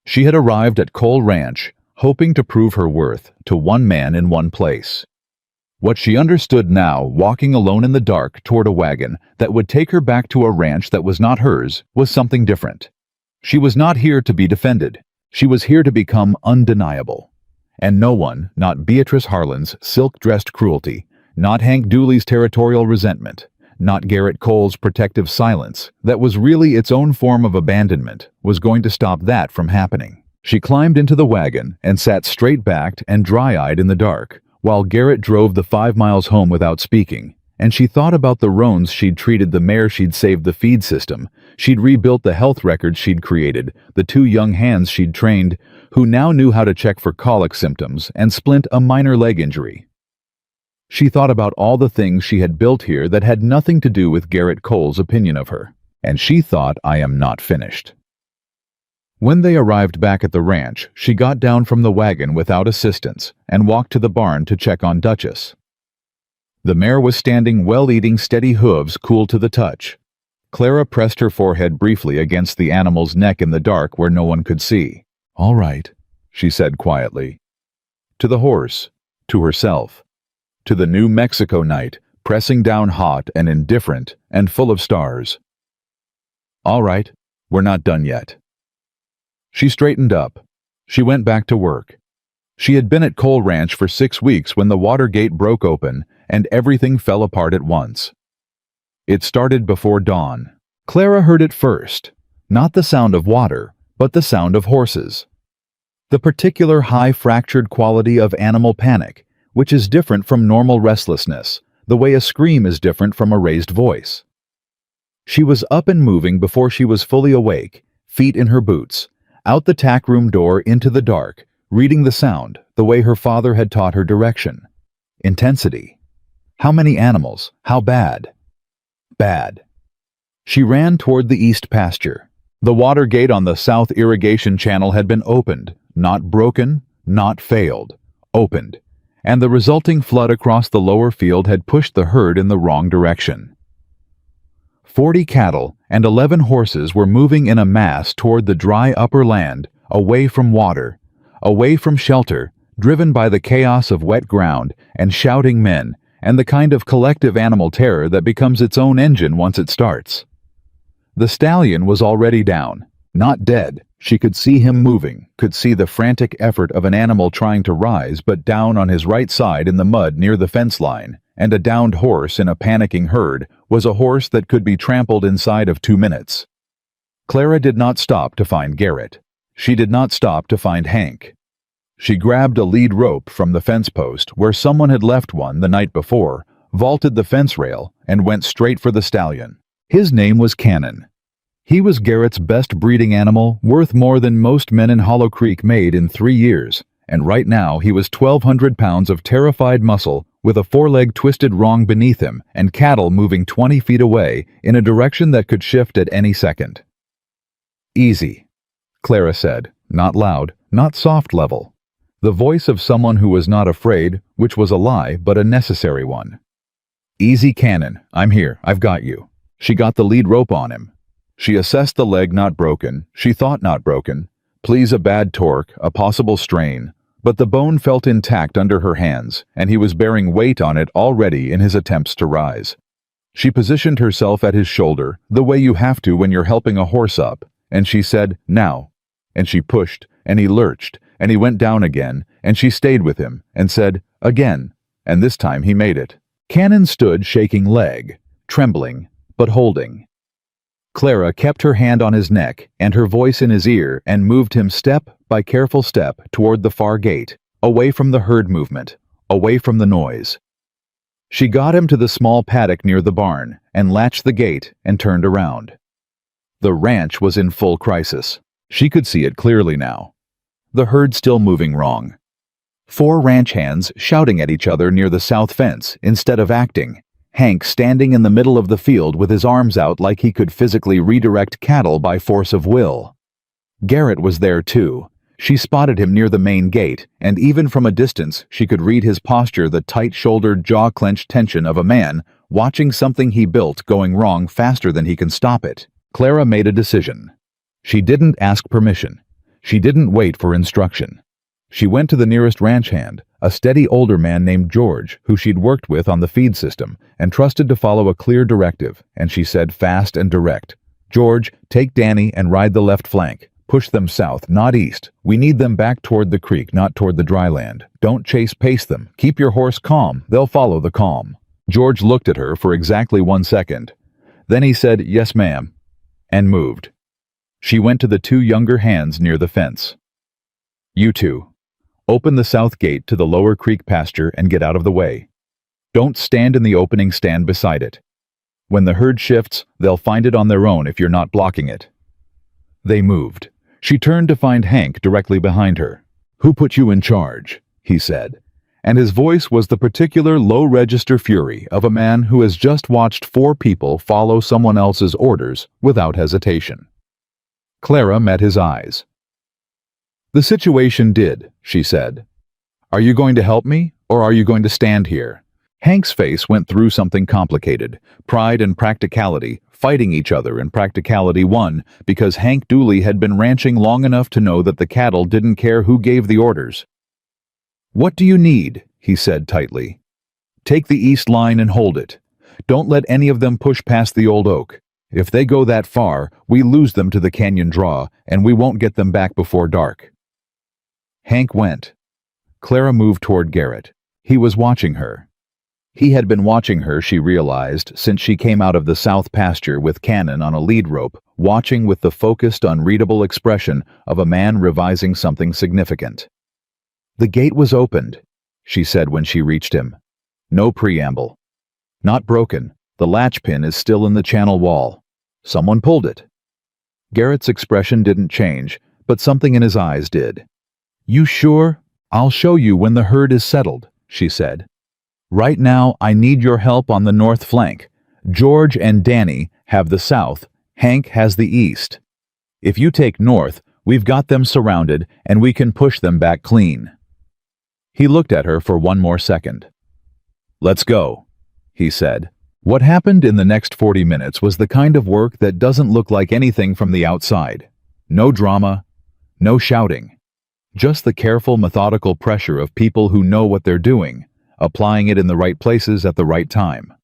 She had arrived at Cole Ranch, hoping to prove her worth to one man in one place. What she understood now, walking alone in the dark toward a wagon that would take her back to a ranch that was not hers, was something different. She was not here to be defended. She was here to become undeniable. And no one, not Beatrice Harlan's silk-dressed cruelty, not Hank Dooley's territorial resentment, not Garrett Cole's protective silence, that was really its own form of abandonment, was going to stop that from happening. She climbed into the wagon and sat straight-backed and dry-eyed in the dark, while Garrett drove the 5 miles home without speaking, and she thought about the roans she'd treated, the mare she'd saved, the feed system, she'd rebuilt, the health records she'd created, the 2 young hands she'd trained, who now knew how to check for colic symptoms and splint a minor leg injury. She thought about all the things she had built here that had nothing to do with Garrett Cole's opinion of her, and she thought, I am not finished. When they arrived back at the ranch, she got down from the wagon without assistance and walked to the barn to check on Duchess. The mare was standing well, eating steady hooves cool to the touch. Clara pressed her forehead briefly against the animal's neck in the dark where no one could see. All right, she said quietly. To the horse, to herself, to the New Mexico night, pressing down hot and indifferent and full of stars. All right, we're not done yet. She straightened up. She went back to work. She had been at Cole Ranch for 6 weeks when the water gate broke open and everything fell apart at once. It started before dawn. Clara heard it first, not the sound of water, but the sound of horses. The particular high fractured quality of animal panic, which is different from normal restlessness, the way a scream is different from a raised voice. She was up and moving before she was fully awake, feet in her boots, out the tack room door into the dark, reading the sound the way her father had taught her direction. Intensity. How many animals? How bad? Bad. She ran toward the east pasture. The water gate on the south irrigation channel had been opened, not broken, not failed, opened, and the resulting flood across the lower field had pushed the herd in the wrong direction. 40 cattle and 11 horses were moving in a mass toward the dry upper land, away from water, away from shelter, driven by the chaos of wet ground and shouting men and the kind of collective animal terror that becomes its own engine once it starts. The stallion was already down, not dead. She could see him moving, could see the frantic effort of an animal trying to rise, but down on his right side in the mud near the fence line, and a downed horse in a panicking herd was a horse that could be trampled inside of 2 minutes. Clara did not stop to find Garrett. She did not stop to find Hank. She grabbed a lead rope from the fence post where someone had left one the night before, vaulted the fence rail, and went straight for the stallion. His name was Cannon. He was Garrett's best breeding animal, worth more than most men in Hollow Creek made in 3 years, and right now he was 1,200 pounds of terrified muscle with a foreleg twisted wrong beneath him and cattle moving 20 feet away in a direction that could shift at any second. Easy, Clara said, not loud, not soft level. The voice of someone who was not afraid, which was a lie, but a necessary one. Easy, Cannon. I'm here. I've got you. She got the lead rope on him. She assessed the leg not broken, she thought not broken, Please, a bad torque, a possible strain, but the bone felt intact under her hands, and he was bearing weight on it already in his attempts to rise. She positioned herself at his shoulder, the way you have to when you're helping a horse up, and she said, "Now." And she pushed, and he lurched, and he went down again, and she stayed with him, and said, "Again," and this time he made it. Cannon stood shaking leg, trembling, but holding. Clara kept her hand on his neck and her voice in his ear and moved him step by careful step toward the far gate, away from the herd movement, away from the noise. She got him to the small paddock near the barn and latched the gate and turned around. The ranch was in full crisis. She could see it clearly now. The herd still moving wrong. 4 ranch hands shouting at each other near the south fence instead of acting. Hank standing in the middle of the field with his arms out like he could physically redirect cattle by force of will. Garrett was there too. She spotted him near the main gate, and even from a distance she could read his posture, the tight-shouldered, jaw-clenched tension of a man watching something he built going wrong faster than he can stop it. Clara made a decision. She didn't ask permission. She didn't wait for instruction. She went to the nearest ranch hand, a steady older man named George, who she'd worked with on the feed system, and trusted to follow a clear directive, and she said fast and direct, "George, take Danny and ride the left flank. Push them south, not east. We need them back toward the creek, not toward the dry land. Don't pace them. Keep your horse calm. They'll follow the calm." George looked at her for exactly 1 second. Then he said, "Yes, ma'am," and moved. She went to the 2 younger hands near the fence. "You two, open the south gate to the lower creek pasture and get out of the way. Don't stand in the opening, stand beside it. When the herd shifts, they'll find it on their own if you're not blocking it." They moved. She turned to find Hank directly behind her. "Who put you in charge?" he said, and his voice was the particular low-register fury of a man who has just watched 4 people follow someone else's orders without hesitation. Clara met his eyes. "The situation did," she said. "Are you going to help me, or are you going to stand here?" Hank's face went through something complicated. Pride and practicality, fighting each other, and practicality won because Hank Dooley had been ranching long enough to know that the cattle didn't care who gave the orders. "What do you need?" he said tightly. "Take the east line and hold it. Don't let any of them push past the old oak. If they go that far, we lose them to the canyon draw, and we won't get them back before dark." Hank went. Clara moved toward Garrett. He was watching her. He had been watching her, she realized, since she came out of the south pasture with Cannon on a lead rope, watching with the focused, unreadable expression of a man revising something significant. "The gate was opened," she said when she reached him. No preamble. "Not broken. The latch pin is still in the channel wall. Someone pulled it." Garrett's expression didn't change, but something in his eyes did. "You sure? I'll show you when the herd is settled," she said. "Right now, I need your help on the north flank. George and Danny have the south, Hank has the east. If you take north, we've got them surrounded, and we can push them back clean." He looked at her for 1 more second. "Let's go," he said. What happened in the next 40 minutes was the kind of work that doesn't look like anything from the outside. No drama, no shouting. Just the careful, methodical pressure of people who know what they're doing, applying it in the right places at the right time.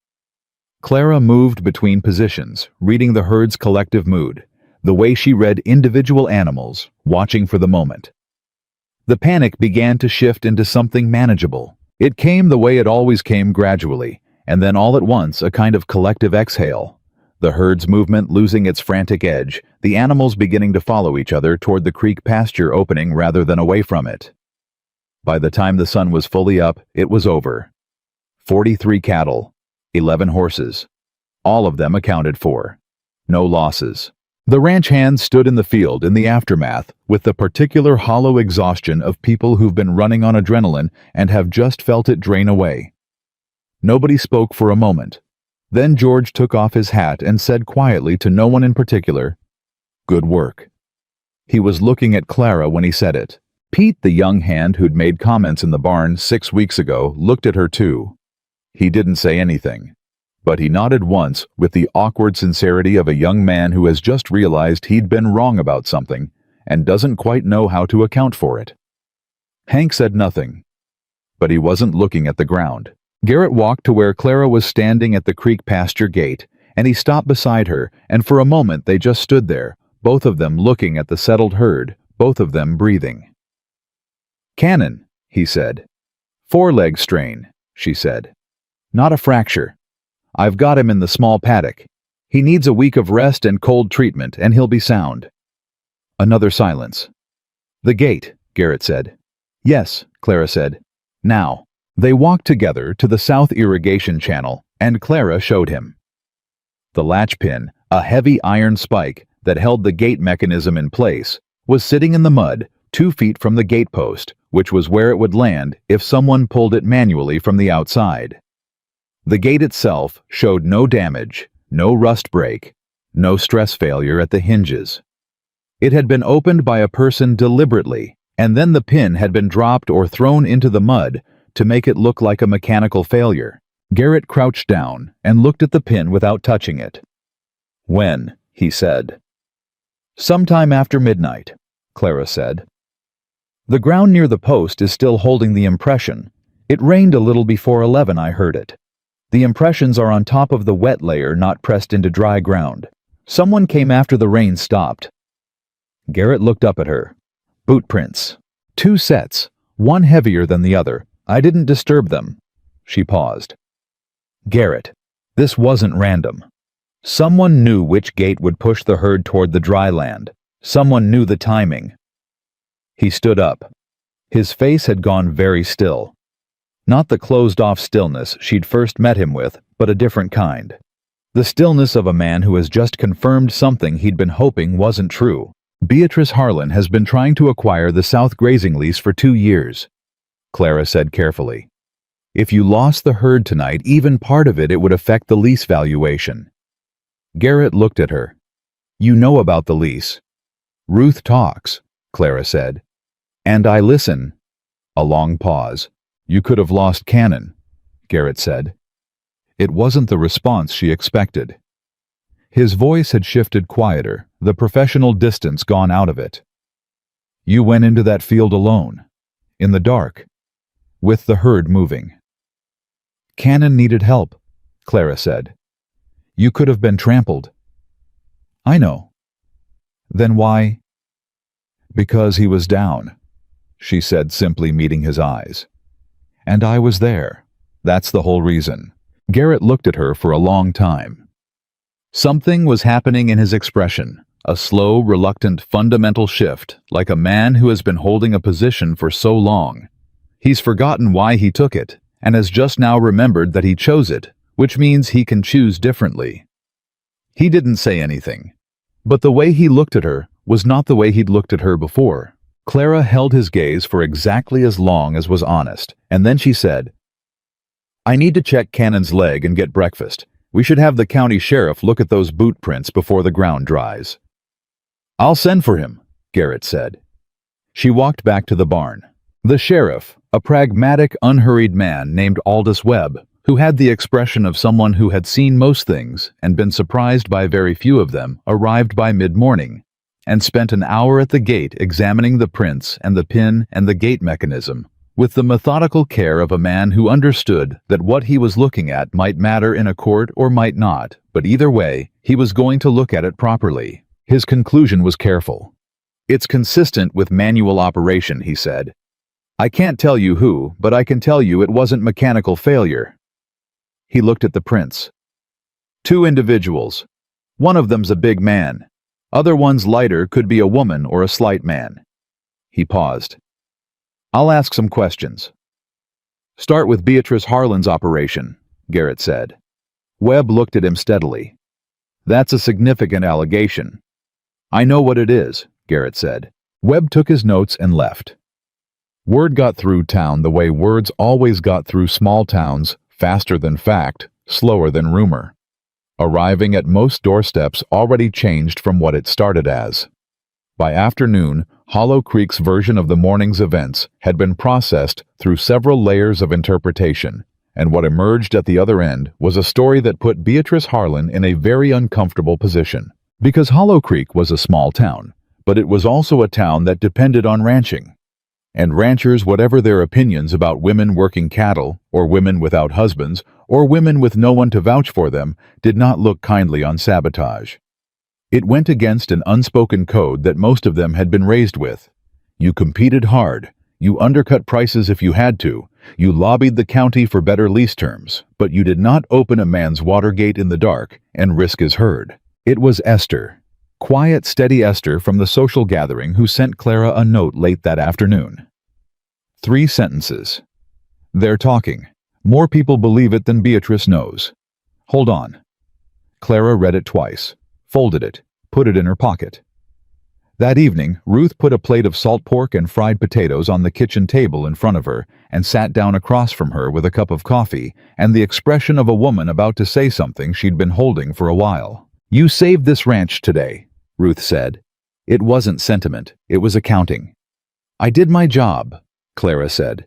Clara moved between positions, reading the herd's collective mood, the way she read individual animals, watching for the moment. The panic began to shift into something manageable. It came the way it always came, gradually, and then all at once a kind of collective exhale. The herd's movement losing its frantic edge, the animals beginning to follow each other toward the creek pasture opening rather than away from it. By the time the sun was fully up, it was over. 43 cattle, 11 horses, all of them accounted for. No losses. The ranch hands stood in the field in the aftermath with the particular hollow exhaustion of people who've been running on adrenaline and have just felt it drain away. Nobody spoke for a moment. Then George took off his hat and said quietly to no one in particular, "Good work." He was looking at Clara when he said it. Pete, the young hand who'd made comments in the barn 6 weeks ago, looked at her too. He didn't say anything, but he nodded once with the awkward sincerity of a young man who has just realized he'd been wrong about something, and doesn't quite know how to account for it. Hank said nothing, but he wasn't looking at the ground. Garrett walked to where Clara was standing at the creek pasture gate, and he stopped beside her, and for a moment they just stood there, both of them looking at the settled herd, both of them breathing. "Cannon," he said. "Foreleg strain," she said. "Not a fracture. I've got him in the small paddock. He needs a week of rest and cold treatment, and he'll be sound." Another silence. "The gate," Garrett said. "Yes," Clara said. "Now." They walked together to the south irrigation channel, and Clara showed him. The latch pin, a heavy iron spike that held the gate mechanism in place, was sitting in the mud 2 feet from the gate post, which was where it would land if someone pulled it manually from the outside. The gate itself showed no damage, no rust break, no stress failure at the hinges. It had been opened by a person deliberately, and then the pin had been dropped or thrown into the mud to make it look like a mechanical failure. Garrett crouched down and looked at the pin without touching it. "When?" he said. "Sometime after midnight," Clara said. "The ground near the post is still holding the impression. It rained a little before 11, I heard it. The impressions are on top of the wet layer, not pressed into dry ground. Someone came after the rain stopped." Garrett looked up at her. "Boot prints. 2 sets, one heavier than the other. I didn't disturb them." She paused. "Garrett, this wasn't random. Someone knew which gate would push the herd toward the dry land. Someone knew the timing." He stood up. His face had gone very still. Not the closed-off stillness she'd first met him with, but a different kind. The stillness of a man who has just confirmed something he'd been hoping wasn't true. "Beatrice Harlan has been trying to acquire the South grazing lease for 2 years, Clara said carefully. "If you lost the herd tonight, even part of it would affect the lease valuation." Garrett looked at her. "You know about the lease." "Ruth talks," Clara said. "And I listen." A long pause. "You could have lost Cannon," Garrett said. It wasn't the response she expected. His voice had shifted quieter, the professional distance gone out of it. "You went into that field alone, in the dark, with the herd moving." "Cannon needed help," Clara said. "You could have been trampled." "I know." "Then why?" "Because he was down," she said, simply meeting his eyes. "And I was there. That's the whole reason." Garrett looked at her for a long time. Something was happening in his expression, a slow, reluctant, fundamental shift, like a man who has been holding a position for so long. He's forgotten why he took it, and has just now remembered that he chose it, which means he can choose differently. He didn't say anything, but the way he looked at her was not the way he'd looked at her before. Clara held his gaze for exactly as long as was honest, and then she said, "I need to check Cannon's leg and get breakfast. We should have the county sheriff look at those boot prints before the ground dries." "I'll send for him," Garrett said. She walked back to the barn. The sheriff, a pragmatic, unhurried man named Aldous Webb, who had the expression of someone who had seen most things and been surprised by very few of them, arrived by mid-morning, and spent an hour at the gate examining the prints and the pin and the gate mechanism, with the methodical care of a man who understood that what he was looking at might matter in a court or might not, but either way, he was going to look at it properly. His conclusion was careful. "It's consistent with manual operation," he said. "I can't tell you who, but I can tell you it wasn't mechanical failure." He looked at the prints. 2 individuals. One of them's a big man. Other one's lighter, could be a woman or a slight man. He paused. "I'll ask some questions." "Start with Beatrice Harlan's operation," Garrett said. Webb looked at him steadily. "That's a significant allegation." "I know what it is," Garrett said. Webb took his notes and left. Word got through town the way words always got through small towns, faster than fact, slower than rumor. Arriving at most doorsteps already changed from what it started as. By afternoon, Hollow Creek's version of the morning's events had been processed through several layers of interpretation, and what emerged at the other end was a story that put Beatrice Harlan in a very uncomfortable position. Because Hollow Creek was a small town, but it was also a town that depended on ranching. And ranchers, whatever their opinions about women working cattle, or women without husbands, or women with no one to vouch for them, did not look kindly on sabotage. It went against an unspoken code that most of them had been raised with. You competed hard, you undercut prices if you had to, you lobbied the county for better lease terms, but you did not open a man's water gate in the dark and risk his herd. It was Esther, quiet, steady Esther from the social gathering, who sent Clara a note late that afternoon. 3 sentences. They're talking. More people believe it than Beatrice knows. Hold on. Clara read it twice, folded it, put it in her pocket. That evening, Ruth put a plate of salt pork and fried potatoes on the kitchen table in front of her and sat down across from her with a cup of coffee and the expression of a woman about to say something she'd been holding for a while. "You saved this ranch today," Ruth said. It wasn't sentiment, it was accounting. "I did my job," Clara said.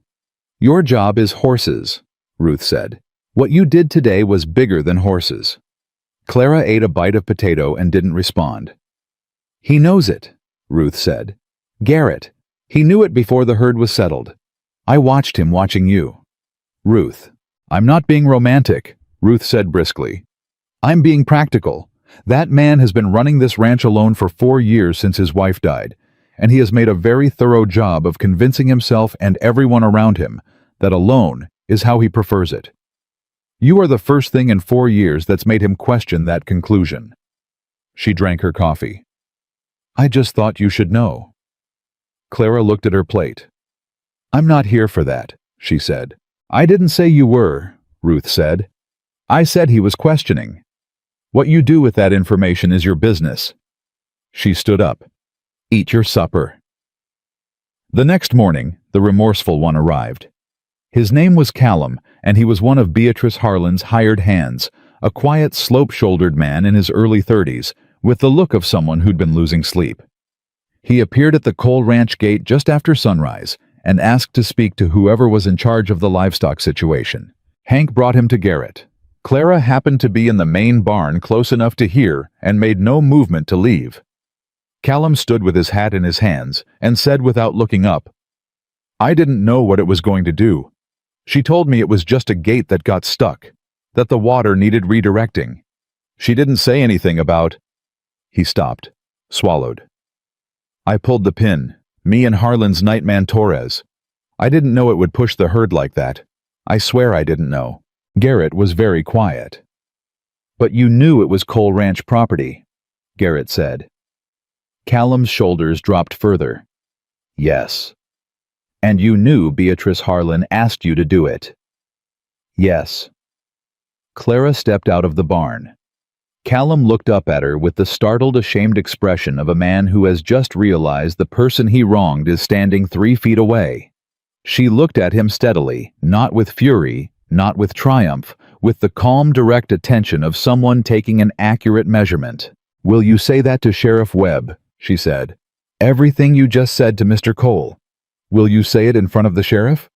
"Your job is horses," Ruth said. "What you did today was bigger than horses." Clara ate a bite of potato and didn't respond. "He knows it," Ruth said. "Garrett. He knew it before the herd was settled. I watched him watching you." "Ruth, I'm not being romantic," Ruth said briskly. "I'm being practical. That man has been running this ranch alone for 4 years since his wife died, and he has made a very thorough job of convincing himself and everyone around him that alone is how he prefers it. You are the first thing in 4 years that's made him question that conclusion." She drank her coffee. "I just thought you should know." Clara looked at her plate. "I'm not here for that," she said. "I didn't say you were," Ruth said. "I said he was questioning. What you do with that information is your business." She stood up. "Eat your supper." The next morning, the remorseful one arrived. His name was Callum, and he was one of Beatrice Harlan's hired hands, a quiet, slope-shouldered man in his early 30s, with the look of someone who'd been losing sleep. He appeared at the Cole Ranch gate just after sunrise and asked to speak to whoever was in charge of the livestock situation. Hank brought him to Garrett. Clara happened to be in the main barn close enough to hear and made no movement to leave. Callum stood with his hat in his hands and said without looking up, "I didn't know what it was going to do. She told me it was just a gate that got stuck, that the water needed redirecting. She didn't say anything about—" He stopped, swallowed. "I pulled the pin, me and Harlan's nightman Torres. I didn't know it would push the herd like that. I swear I didn't know." Garrett was very quiet. "But you knew it was Cole Ranch property," Garrett said. Callum's shoulders dropped further. "Yes." "And you knew Beatrice Harlan asked you to do it?" "Yes." Clara stepped out of the barn. Callum looked up at her with the startled, ashamed expression of a man who has just realized the person he wronged is standing 3 feet away. She looked at him steadily, not with fury, not with triumph, with the calm, direct attention of someone taking an accurate measurement. "Will you say that to Sheriff Webb?" she said. "Everything you just said to Mr. Cole. Will you say it in front of the sheriff?"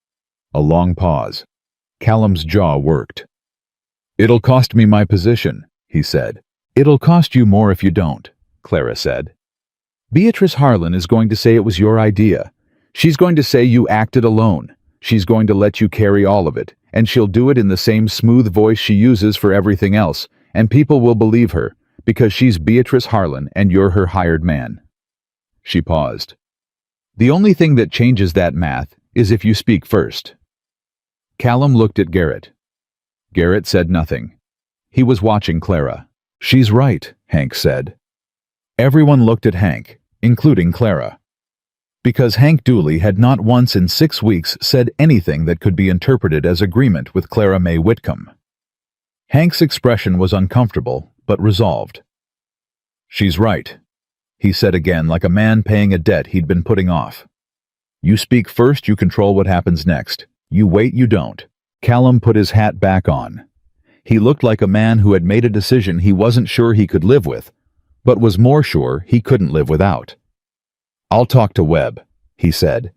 A long pause. Callum's jaw worked. "It'll cost me my position," he said. "It'll cost you more if you don't," Clara said. "Beatrice Harlan is going to say it was your idea. She's going to say you acted alone. She's going to let you carry all of it, and she'll do it in the same smooth voice she uses for everything else, and people will believe her, because she's Beatrice Harlan and you're her hired man." She paused. "The only thing that changes that math is if you speak first." Callum looked at Garrett. Garrett said nothing. He was watching Clara. "She's right," Hank said. Everyone looked at Hank, including Clara. Because Hank Dooley had not once in 6 weeks said anything that could be interpreted as agreement with Clara May Whitcomb. Hank's expression was uncomfortable, but resolved. "She's right," he said again, like a man paying a debt he'd been putting off. "You speak first, you control what happens next. You wait, you don't." Callum put his hat back on. He looked like a man who had made a decision he wasn't sure he could live with, but was more sure he couldn't live without. "I'll talk to Webb," he said.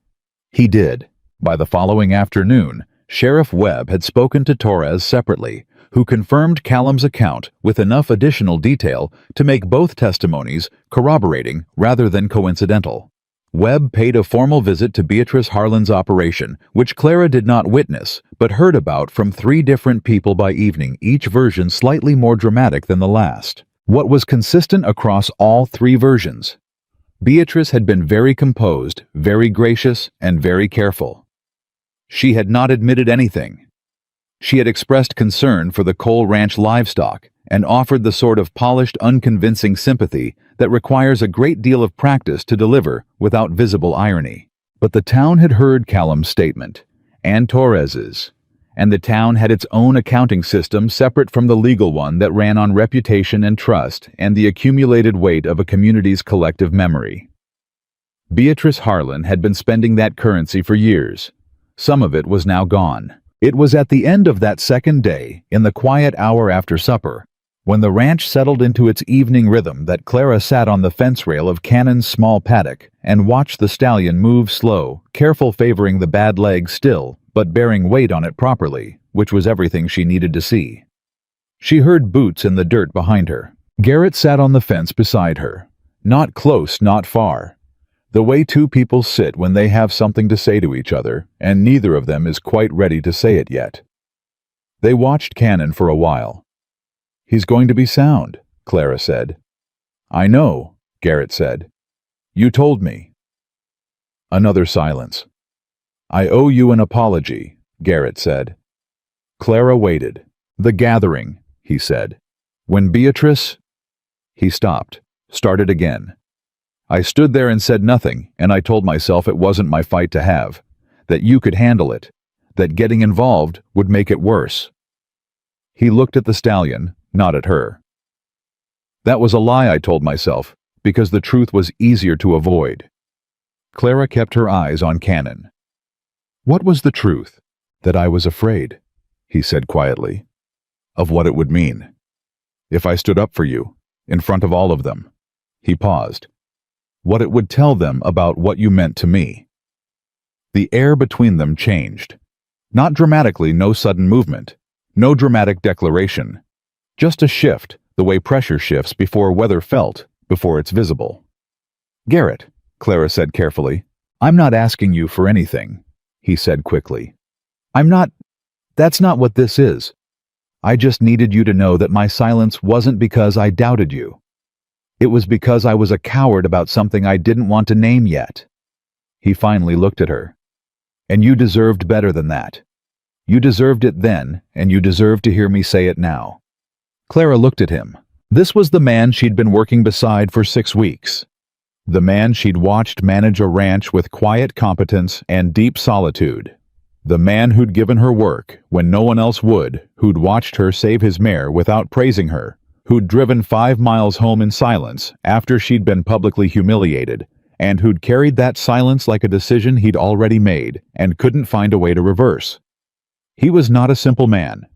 He did. By the following afternoon, Sheriff Webb had spoken to Torres separately, who confirmed Callum's account with enough additional detail to make both testimonies corroborating rather than coincidental. Webb paid a formal visit to Beatrice Harlan's operation, which Clara did not witness, but heard about from 3 different people by evening, each version slightly more dramatic than the last. What was consistent across all 3 versions? Beatrice had been very composed, very gracious, and very careful. She had not admitted anything. She had expressed concern for the Cole Ranch livestock and offered the sort of polished, unconvincing sympathy that requires a great deal of practice to deliver without visible irony. But the town had heard Callum's statement, and Torres's, and the town had its own accounting system separate from the legal one that ran on reputation and trust and the accumulated weight of a community's collective memory. Beatrice Harlan had been spending that currency for years. Some of it was now gone. It was at the end of that second day, in the quiet hour after supper, when the ranch settled into its evening rhythm, that Clara sat on the fence rail of Cannon's small paddock and watched the stallion move slow, careful, favoring the bad leg still, but bearing weight on it properly, which was everything she needed to see. She heard boots in the dirt behind her. Garrett sat on the fence beside her. Not close, not far. The way 2 people sit when they have something to say to each other, and neither of them is quite ready to say it yet. They watched Cannon for a while. "He's going to be sound," Clara said. "I know," Garrett said. "You told me." Another silence. "I owe you an apology," Garrett said. Clara waited. "The gathering," he said. "When Beatrice—" He stopped, started again. "I stood there and said nothing, and I told myself it wasn't my fight to have, that you could handle it, that getting involved would make it worse." He looked at the stallion, not at her. "That was a lie, I told myself, because the truth was easier to avoid." Clara kept her eyes on Cannon. "What was the truth?" "That I was afraid," he said quietly. "Of what it would mean. If I stood up for you, in front of all of them." He paused. "What it would tell them about what you meant to me." The air between them changed. Not dramatically, no sudden movement, no dramatic declaration. Just a shift, the way pressure shifts before weather felt, before it's visible. "Garrett," Clara said carefully, "I'm not asking you for anything," he said quickly. That's not what this is. I just needed you to know that my silence wasn't because I doubted you. It was because I was a coward about something I didn't want to name yet." He finally looked at her. "And you deserved better than that. You deserved it then, and you deserve to hear me say it now." Clara looked at him. This was the man she'd been working beside for 6 weeks. The man she'd watched manage a ranch with quiet competence and deep solitude. The man who'd given her work when no one else would, who'd watched her save his mare without praising her, who'd driven 5 miles home in silence after she'd been publicly humiliated, and who'd carried that silence like a decision he'd already made and couldn't find a way to reverse. He was not a simple man.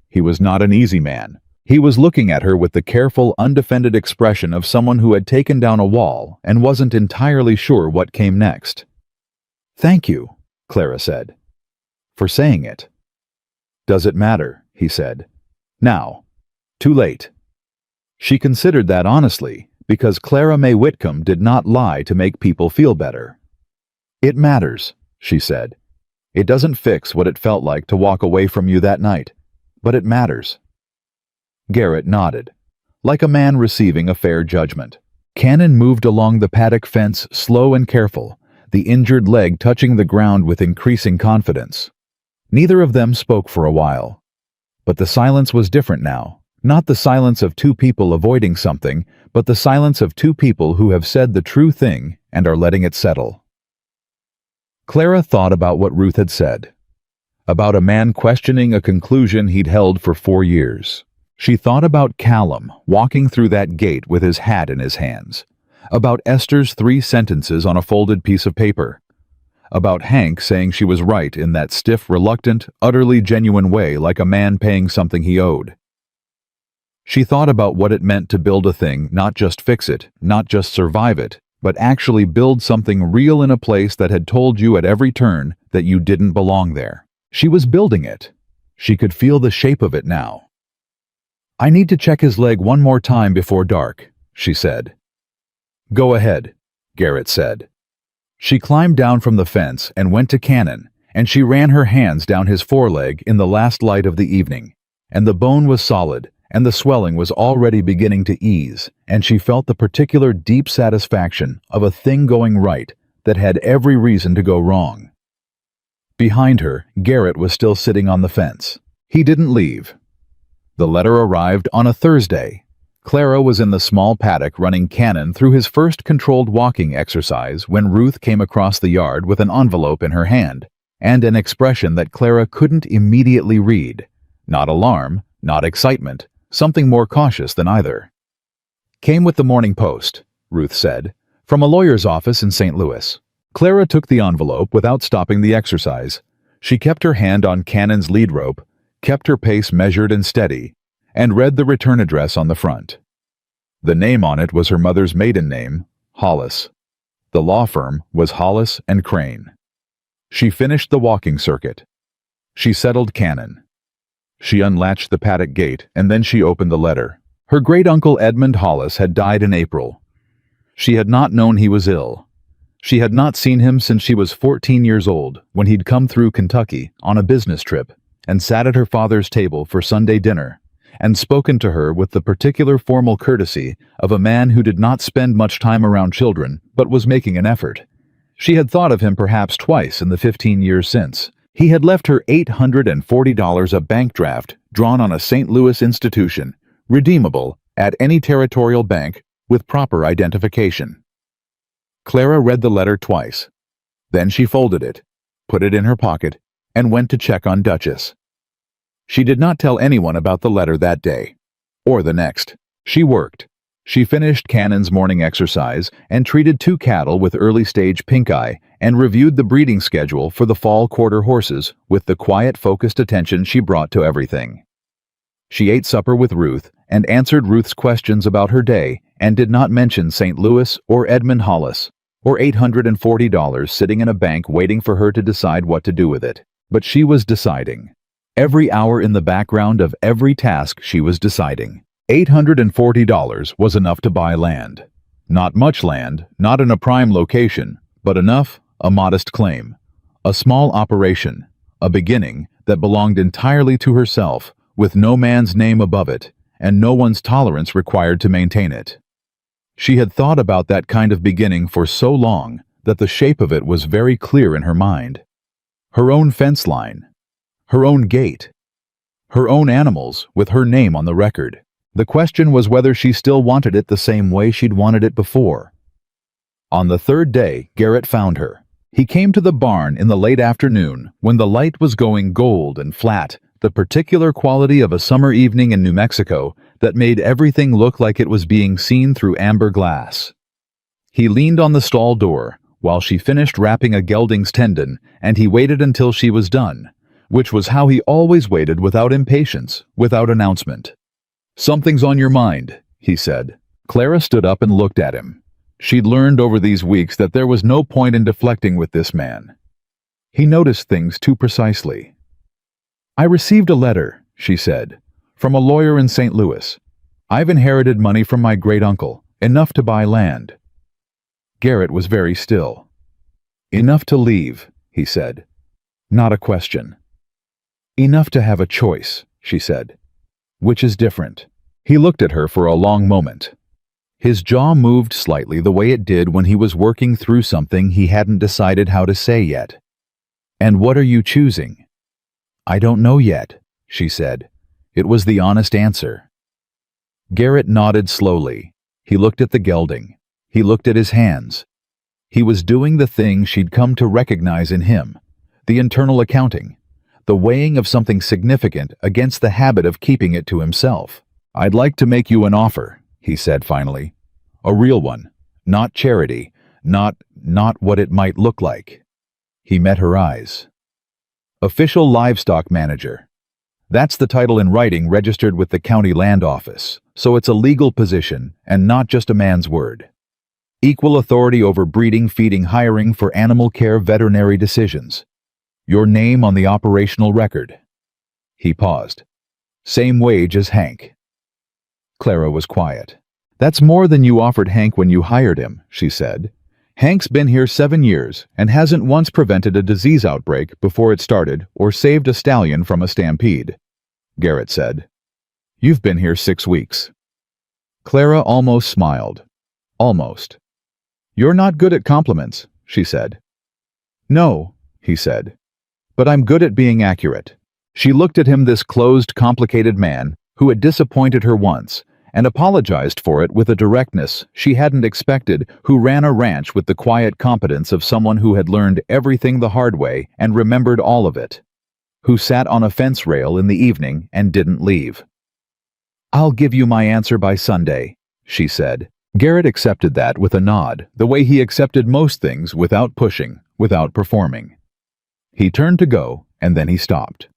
He was not an easy man. He was looking at her with the careful, undefended expression of someone who had taken down a wall and wasn't entirely sure what came next. "Thank you," Clara said, "for saying it." "Does it matter?" he said. "Now. Too late." She considered that honestly, because Clara May Whitcomb did not lie to make people feel better. "It matters," she said. "It doesn't fix what it felt like to walk away from you that night, but it matters." Garrett nodded, like a man receiving a fair judgment. Cannon moved along the paddock fence, slow and careful, the injured leg touching the ground with increasing confidence. Neither of them spoke for a while. But the silence was different now. Not the silence of 2 people avoiding something, but the silence of 2 people who have said the true thing and are letting it settle. Clara thought about what Ruth had said. About a man questioning a conclusion he'd held for 4 years. She thought about Callum walking through that gate with his hat in his hands. About Esther's 3 sentences on a folded piece of paper. About Hank saying she was right in that stiff, reluctant, utterly genuine way, like a man paying something he owed. She thought about what it meant to build a thing, not just fix it, not just survive it, but actually build something real in a place that had told you at every turn that you didn't belong there. She was building it. She could feel the shape of it now. "I need to check his leg one more time before dark," she said. "Go ahead," Garrett said. She climbed down from the fence and went to Cannon, and she ran her hands down his foreleg in the last light of the evening, and the bone was solid, and the swelling was already beginning to ease, and she felt the particular deep satisfaction of a thing going right that had every reason to go wrong. Behind her, Garrett was still sitting on the fence. He didn't leave. The letter arrived on a Thursday. Clara was in the small paddock running Cannon through his first controlled walking exercise when Ruth came across the yard with an envelope in her hand, and an expression that Clara couldn't immediately read. Not alarm, not excitement, something more cautious than either. "Came with the Morning Post," Ruth said, "from a lawyer's office in St. Louis." Clara took the envelope without stopping the exercise. She kept her hand on Cannon's lead rope, kept her pace measured and steady, and read the return address on the front. The name on it was her mother's maiden name, Hollis. The law firm was Hollis and Crane. She finished the walking circuit. She settled Cannon. She unlatched the paddock gate, and then she opened the letter. Her great-uncle Edmund Hollis had died in April. She had not known he was ill. She had not seen him since she was 14 years old, when he'd come through Kentucky on a business trip and sat at her father's table for Sunday dinner, and spoken to her with the particular formal courtesy of a man who did not spend much time around children but was making an effort. She had thought of him perhaps twice in the 15 years since. He had left her $840 a bank draft drawn on a St. Louis institution, redeemable at any territorial bank with proper identification. Clara read the letter twice. Then she folded it, put it in her pocket, and went to check on Duchess. She did not tell anyone about the letter that day, or the next. She worked. She finished Cannon's morning exercise and treated 2 cattle with early-stage pink eye and reviewed the breeding schedule for the fall quarter horses with the quiet, focused attention she brought to everything. She ate supper with Ruth and answered Ruth's questions about her day and did not mention St. Louis or Edmund Hollis or $840 sitting in a bank waiting for her to decide what to do with it. But she was deciding. Every hour in the background of every task she was deciding. $840 was enough to buy land. Not much land, not in a prime location, but enough, a modest claim. A small operation, a beginning that belonged entirely to herself, with no man's name above it, and no one's tolerance required to maintain it. She had thought about that kind of beginning for so long that the shape of it was very clear in her mind. Her own fence line, her own gate, her own animals with her name on the record. The question was whether she still wanted it the same way she'd wanted it before. On the 3rd day, Garrett found her. He came to the barn in the late afternoon when the light was going gold and flat, the particular quality of a summer evening in New Mexico that made everything look like it was being seen through amber glass. He leaned on the stall door while she finished wrapping a gelding's tendon, and he waited until she was done, which was how he always waited, without impatience, without announcement. "Something's on your mind," he said. Clara stood up and looked at him. She'd learned over these weeks that there was no point in deflecting with this man. He noticed things too precisely. "I received a letter," she said, "from a lawyer in St. Louis. I've inherited money from my great-uncle, enough to buy land." Garrett was very still. "Enough to leave," he said. "Not a question." "Enough to have a choice," she said. "Which is different." He looked at her for a long moment. His jaw moved slightly the way it did when he was working through something he hadn't decided how to say yet. "And what are you choosing?" "I don't know yet," she said. It was the honest answer. Garrett nodded slowly. He looked at the gelding. He looked at his hands. He was doing the thing she'd come to recognize in him, the internal accounting, the weighing of something significant against the habit of keeping it to himself. "I'd like to make you an offer," he said finally. "A real one, not charity, not what it might look like." He met her eyes. "Official livestock manager. That's the title in writing registered with the county land office, so it's a legal position and not just a man's word. Equal authority over breeding, feeding, hiring for animal care veterinary decisions. Your name on the operational record. He paused. Same wage as Hank. Clara was quiet. That's more than you offered Hank when you hired him, she said. Hank's been here 7 years and hasn't once prevented a disease outbreak before it started or saved a stallion from a stampede. Garrett said. You've been here 6 weeks. Clara almost smiled. Almost. You're not good at compliments, she said. No, he said. But I'm good at being accurate. She looked at him, this closed, complicated man who had disappointed her once, and apologized for it with a directness she hadn't expected, who ran a ranch with the quiet competence of someone who had learned everything the hard way and remembered all of it, who sat on a fence rail in the evening and didn't leave. I'll give you my answer by Sunday, she said. Garrett accepted that with a nod, the way he accepted most things, without pushing, without performing. He turned to go, and then he stopped.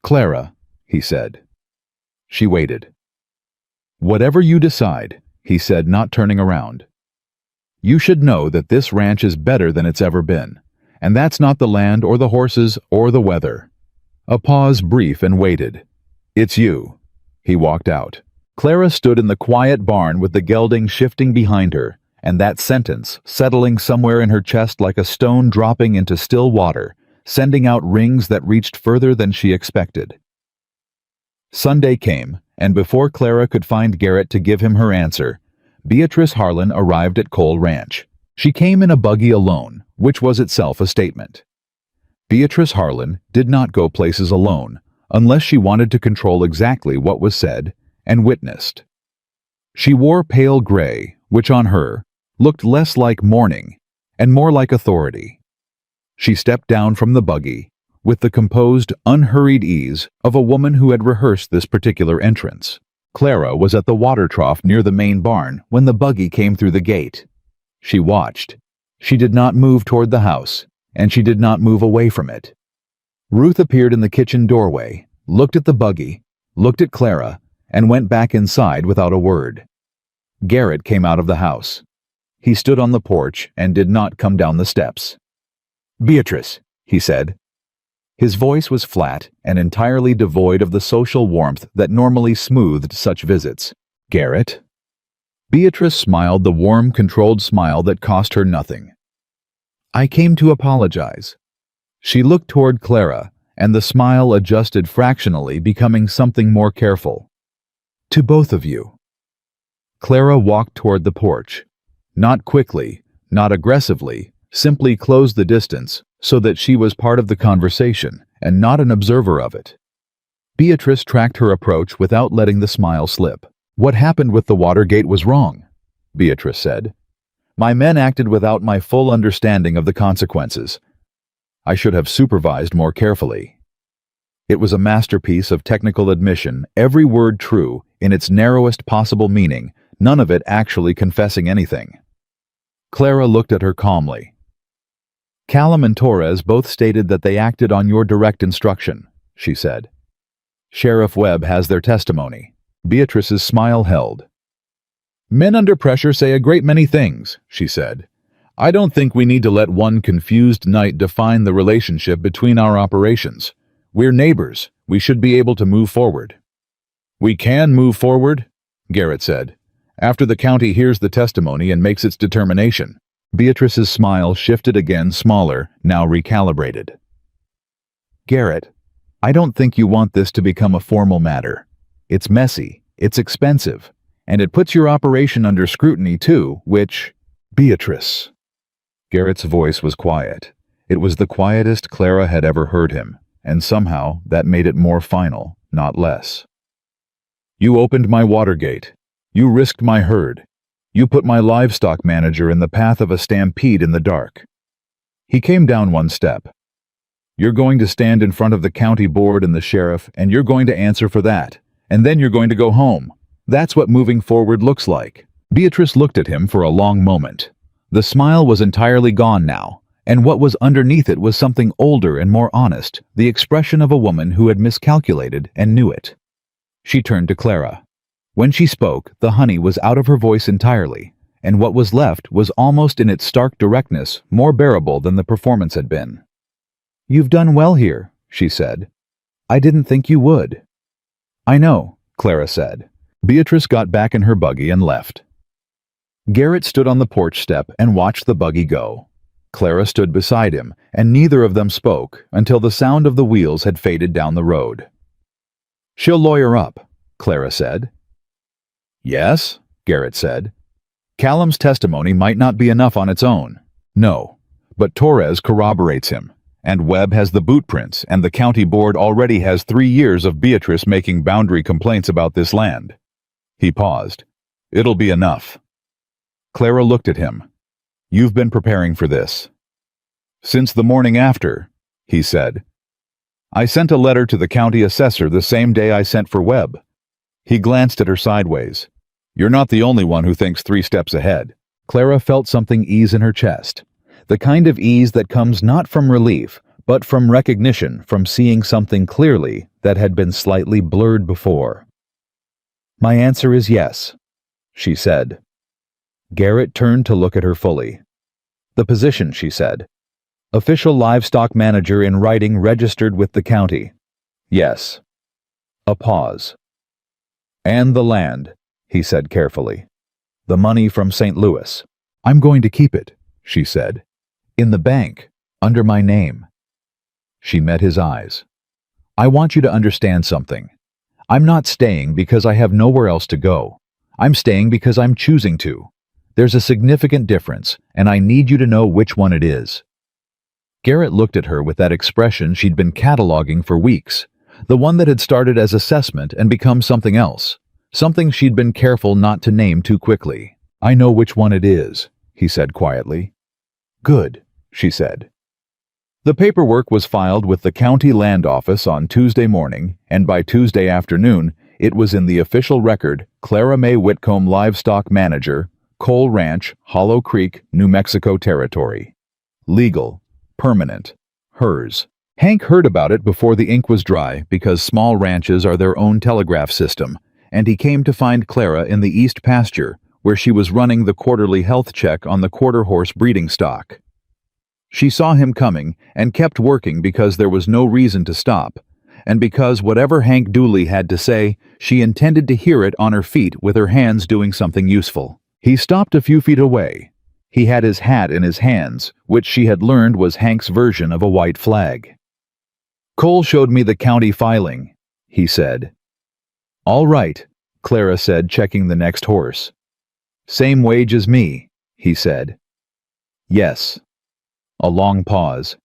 Clara, he said. She waited. Whatever you decide, he said, not turning around. You should know that this ranch is better than it's ever been, and that's not the land or the horses or the weather. A pause, brief, and waited. It's you. He walked out. Clara stood in the quiet barn with the gelding shifting behind her, and that sentence settling somewhere in her chest like a stone dropping into still water, sending out rings that reached further than she expected. Sunday came, and before Clara could find Garrett to give him her answer, Beatrice Harlan arrived at Cole Ranch. She came in a buggy alone, which was itself a statement. Beatrice Harlan did not go places alone, unless she wanted to control exactly what was said and witnessed. She wore pale gray, which on her looked less like mourning and more like authority. She stepped down from the buggy with the composed, unhurried ease of a woman who had rehearsed this particular entrance. Clara was at the water trough near the main barn when the buggy came through the gate. She watched. She did not move toward the house, and she did not move away from it. Ruth appeared in the kitchen doorway, looked at the buggy, looked at Clara, and went back inside without a word. Garrett came out of the house. He stood on the porch and did not come down the steps. Beatrice, he said. His voice was flat and entirely devoid of the social warmth that normally smoothed such visits. Garrett? Beatrice smiled, the warm, controlled smile that cost her nothing. I came to apologize. She looked toward Clara, and the smile adjusted fractionally, becoming something more careful. To both of you. Clara walked toward the porch. Not quickly, not aggressively, simply closed the distance so that she was part of the conversation and not an observer of it. Beatrice tracked her approach without letting the smile slip. What happened with the Watergate was wrong, Beatrice said. My men acted without my full understanding of the consequences. I should have supervised more carefully. It was a masterpiece of technical admission, every word true in its narrowest possible meaning, none of it actually confessing anything. Clara looked at her calmly. Callum and Torres both stated that they acted on your direct instruction, she said. Sheriff Webb has their testimony. Beatrice's smile held. Men under pressure say a great many things, she said. I don't think we need to let one confused night define the relationship between our operations. We're neighbors. We should be able to move forward. We can move forward, Garrett said, after the county hears the testimony and makes its determination. Beatrice's smile shifted again, smaller, now recalibrated. Garrett, I don't think you want this to become a formal matter. It's messy, it's expensive, and it puts your operation under scrutiny too, which... Beatrice. Garrett's voice was quiet. It was the quietest Clara had ever heard him, and somehow that made it more final, not less. You opened my Watergate. You risked my herd. You put my livestock manager in the path of a stampede in the dark. He came down one step. You're going to stand in front of the county board and the sheriff, and you're going to answer for that. And then you're going to go home. That's what moving forward looks like. Beatrice looked at him for a long moment. The smile was entirely gone now, and what was underneath it was something older and more honest, the expression of a woman who had miscalculated and knew it. She turned to Clara. When she spoke, the honey was out of her voice entirely, and what was left was almost in its stark directness more bearable than the performance had been. "You've done well here," she said. "I didn't think you would." "I know," Clara said. Beatrice got back in her buggy and left. Garrett stood on the porch step and watched the buggy go. Clara stood beside him, and neither of them spoke until the sound of the wheels had faded down the road. "She'll lawyer up," Clara said. "Yes," Garrett said. "Callum's testimony might not be enough on its own." "No, but Torres corroborates him, and Webb has the boot prints, and the county board already has 3 years of Beatrice making boundary complaints about this land." He paused. "It'll be enough." Clara looked at him. "You've been preparing for this." "Since the morning after," he said. "I sent a letter to the county assessor the same day I sent for Webb." He glanced at her sideways. "You're not the only one who thinks 3 steps ahead." Clara felt something ease in her chest, the kind of ease that comes not from relief, but from recognition, from seeing something clearly that had been slightly blurred before. "My answer is yes," she said. Garrett turned to look at her fully. "The position," she said. "Official livestock manager in writing registered with the county." "Yes." A pause. "And the land," he said carefully. "The money from St. Louis." "I'm going to keep it," she said. "In the bank, under my name." She met his eyes. "I want you to understand something. I'm not staying because I have nowhere else to go. I'm staying because I'm choosing to. There's a significant difference, and I need you to know which one it is." Garrett looked at her with that expression she'd been cataloging for weeks, the one that had started as assessment and become something else, something she'd been careful not to name too quickly. "I know which one it is," he said quietly. "Good," she said. The paperwork was filed with the county land office on Tuesday morning, and by Tuesday afternoon, it was in the official record, Clara May Whitcomb Livestock Manager, Cole Ranch, Hollow Creek, New Mexico Territory. Legal, permanent, hers. Hank heard about it before the ink was dry because small ranches are their own telegraph system, and he came to find Clara in the east pasture, where she was running the quarterly health check on the quarter-horse breeding stock. She saw him coming and kept working because there was no reason to stop, and because whatever Hank Dooley had to say, she intended to hear it on her feet with her hands doing something useful. He stopped a few feet away. He had his hat in his hands, which she had learned was Hank's version of a white flag. "Cole showed me the county filing," he said. "All right," Clara said, checking the next horse. "Same wage as me," he said. "Yes." A long pause.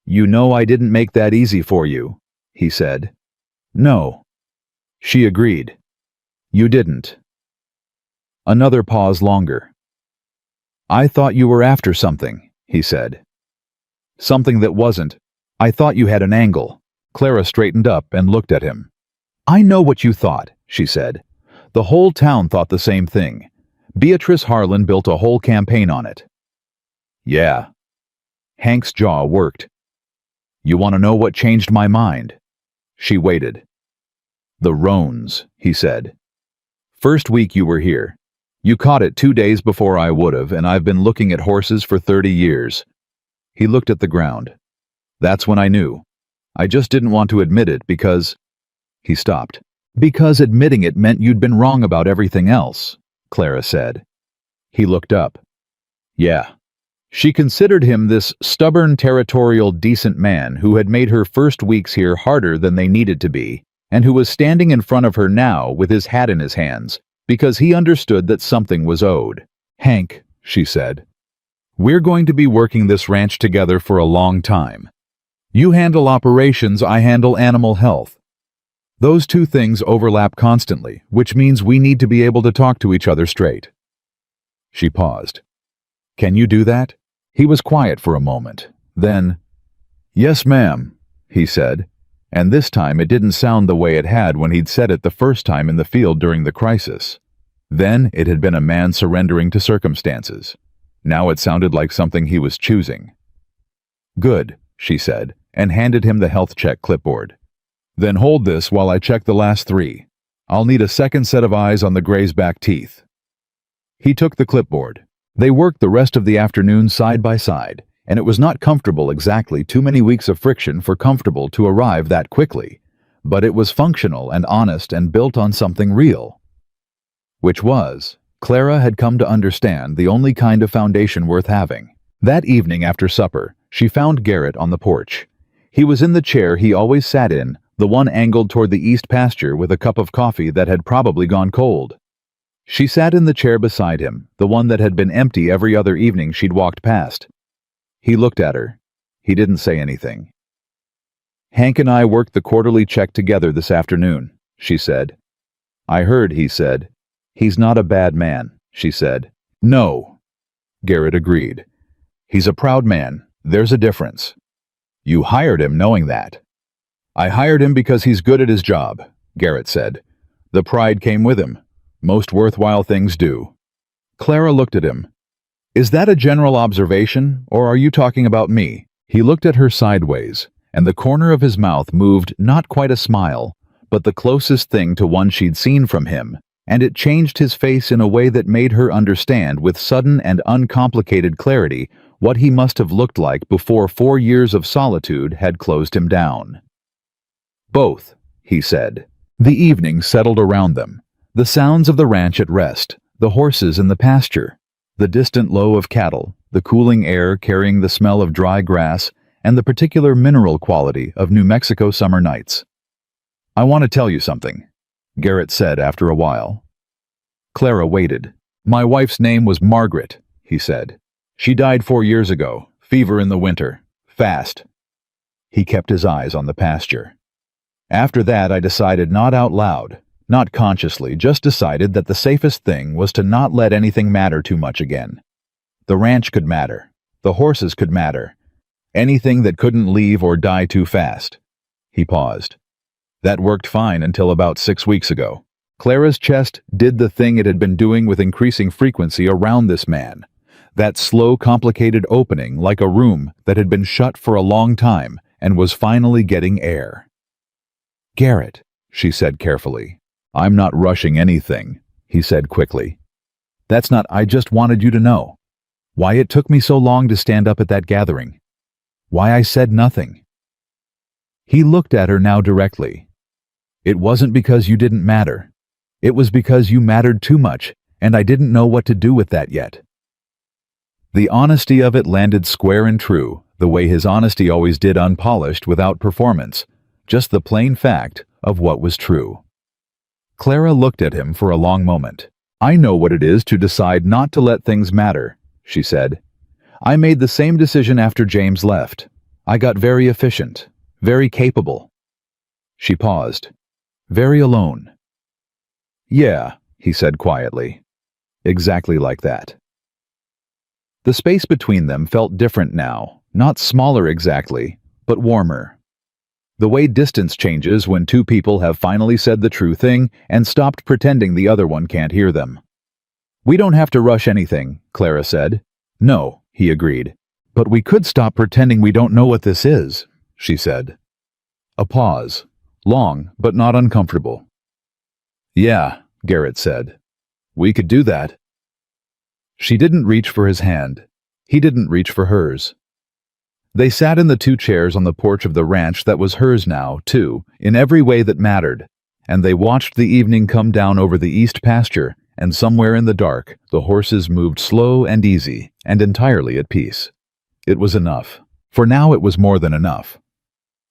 "You know I didn't make that easy for you," he said. "No." She agreed. "You didn't." Another pause longer. "I thought you were after something," he said. "Something that wasn't. I thought you had an angle." Clara straightened up and looked at him. "I know what you thought," she said. "The whole town thought the same thing. Beatrice Harlan built a whole campaign on it." "Yeah." Hank's jaw worked. "You want to know what changed my mind?" She waited. "The roans," he said. "First week you were here. You caught it 2 days before I would have, and I've been looking at horses for 30 years. He looked at the ground. "That's when I knew. I just didn't want to admit it because—" He stopped. "Because admitting it meant you'd been wrong about everything else," Clara said. He looked up. "Yeah." She considered him this stubborn, territorial, decent man who had made her first weeks here harder than they needed to be, and who was standing in front of her now with his hat in his hands, because he understood that something was owed. "Hank," she said, "we're going to be working this ranch together for a long time. You handle operations, I handle animal health. Those two things overlap constantly, which means we need to be able to talk to each other straight." She paused. "Can you do that?" He was quiet for a moment. Then, "Yes, ma'am," he said, and this time it didn't sound the way it had when he'd said it the first time in the field during the crisis. Then it had been a man surrendering to circumstances. Now it sounded like something he was choosing. "Good," she said, and handed him the health check clipboard. "Then hold this while I check the last 3. I'll need a second set of eyes on the gray's back teeth." He took the clipboard. They worked the rest of the afternoon side by side, and it was not comfortable exactly. Too many weeks of friction for comfortable to arrive that quickly. But it was functional and honest and built on something real. Which was, Clara had come to understand, the only kind of foundation worth having. That evening after supper, she found Garrett on the porch. He was in the chair he always sat in, the one angled toward the east pasture, with a cup of coffee that had probably gone cold. She sat in the chair beside him, the one that had been empty every other evening she'd walked past. He looked at her. He didn't say anything. "Hank and I worked the quarterly check together this afternoon," she said. "I heard," he said. "He's not a bad man," she said. "No," Garrett agreed. "He's a proud man. There's a difference." "You hired him knowing that." "I hired him because he's good at his job," Garrett said. "The pride came with him. Most worthwhile things do." Clara looked at him. "Is that a general observation, or are you talking about me?" He looked at her sideways, and the corner of his mouth moved, not quite a smile, but the closest thing to one she'd seen from him, and it changed his face in a way that made her understand with sudden and uncomplicated clarity what he must have looked like before 4 years of solitude had closed him down. "Both," he said. The evening settled around them. The sounds of the ranch at rest, the horses in the pasture, the distant low of cattle, the cooling air carrying the smell of dry grass, and the particular mineral quality of New Mexico summer nights. "I want to tell you something," Garrett said after a while. Clara waited. "My wife's name was Margaret," he said. "She died 4 years ago, fever in the winter, fast." He kept his eyes on the pasture. "After that I decided, not out loud, not consciously, just decided that the safest thing was to not let anything matter too much again. The ranch could matter. The horses could matter. Anything that couldn't leave or die too fast." He paused. "That worked fine until about 6 weeks ago." Clara's chest did the thing it had been doing with increasing frequency around this man. That slow, complicated opening, like a room that had been shut for a long time and was finally getting air. "Garrett," she said carefully. "I'm not rushing anything," he said quickly. "That's not, I just wanted you to know. Why it took me so long to stand up at that gathering. Why I said nothing." He looked at her now directly. "It wasn't because you didn't matter. It was because you mattered too much, and I didn't know what to do with that yet." The honesty of it landed square and true, the way his honesty always did, unpolished, without performance, just the plain fact of what was true. Clara looked at him for a long moment. "I know what it is to decide not to let things matter," she said. "I made the same decision after James left. I got very efficient, very capable." She paused. "Very alone." "Yeah," he said quietly. "Exactly like that." The space between them felt different now, not smaller exactly, but warmer. The way distance changes when two people have finally said the true thing and stopped pretending the other one can't hear them. "We don't have to rush anything," Clara said. "No," he agreed. "But we could stop pretending we don't know what this is," she said. A pause, long but not uncomfortable. "Yeah," Garrett said. "We could do that." She didn't reach for his hand. He didn't reach for hers. They sat in the 2 chairs on the porch of the ranch that was hers now, too, in every way that mattered, and they watched the evening come down over the east pasture, and somewhere in the dark, the horses moved slow and easy, and entirely at peace. It was enough. For now it was more than enough.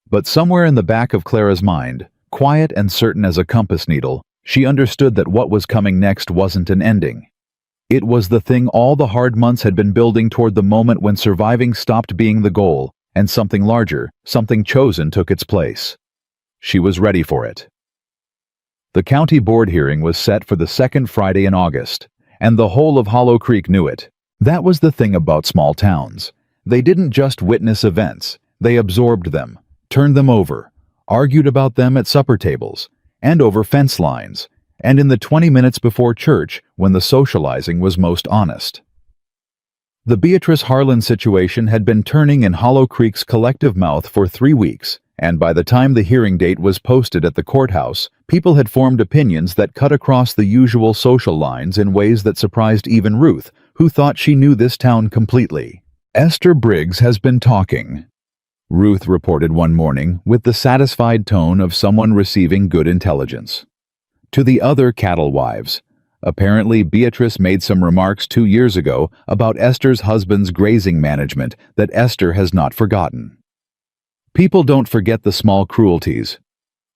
But somewhere in the back of Clara's mind, quiet and certain as a compass needle, she understood that what was coming next wasn't an ending. It was the thing all the hard months had been building toward, the moment when surviving stopped being the goal, and something larger, something chosen, took its place. She was ready for it. The county board hearing was set for the 2nd Friday in August, and the whole of Hollow Creek knew it. That was the thing about small towns. They didn't just witness events, they absorbed them, turned them over, argued about them at supper tables, and over fence lines, and in the 20 minutes before church when the socializing was most honest. The Beatrice Harlan situation had been turning in Hollow Creek's collective mouth for 3 weeks, and by the time the hearing date was posted at the courthouse, people had formed opinions that cut across the usual social lines in ways that surprised even Ruth, who thought she knew this town completely. Esther Briggs has been talking, Ruth reported one morning with the satisfied tone of someone receiving good intelligence. To the other cattle wives, apparently Beatrice made some remarks 2 years ago about Esther's husband's grazing management that Esther has not forgotten. People don't forget the small cruelties,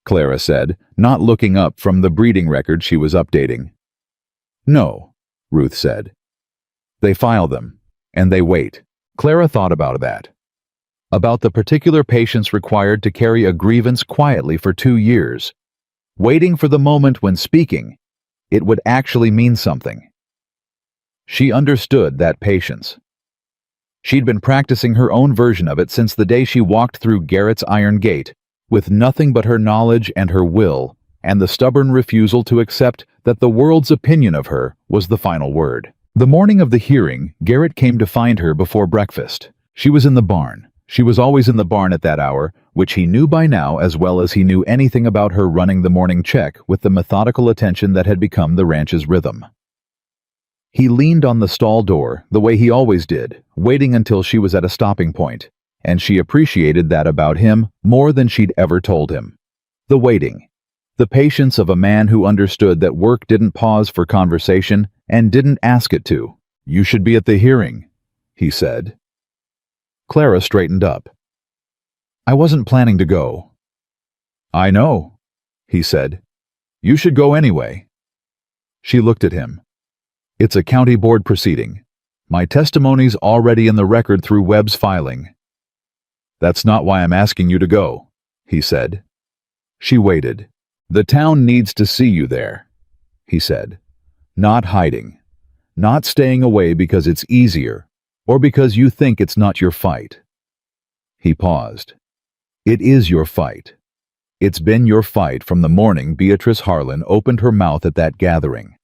Clara said, not looking up from the breeding record she was updating. No, Ruth said. They file them, and they wait. Clara thought about that. About the particular patience required to carry a grievance quietly for 2 years, waiting for the moment when speaking, it would actually mean something. She understood that patience. She'd been practicing her own version of it since the day she walked through Garrett's iron gate, with nothing but her knowledge and her will, and the stubborn refusal to accept that the world's opinion of her was the final word. The morning of the hearing, Garrett came to find her before breakfast. She was in the barn. She was always in the barn at that hour, which he knew by now as well as he knew anything about her running the morning check with the methodical attention that had become the ranch's rhythm. He leaned on the stall door the way he always did, waiting until she was at a stopping point, and she appreciated that about him more than she'd ever told him. The waiting. The patience of a man who understood that work didn't pause for conversation and didn't ask it to. "You should be at the hearing," he said. Clara straightened up. "I wasn't planning to go." "I know," he said. "You should go anyway." She looked at him. "It's a county board proceeding. My testimony's already in the record through Webb's filing." "That's not why I'm asking you to go," he said. She waited. "The town needs to see you there," he said. "Not hiding. Not staying away because it's easier, or because you think it's not your fight." He paused. "It is your fight. It's been your fight from the morning Beatrice Harlan opened her mouth at that gathering.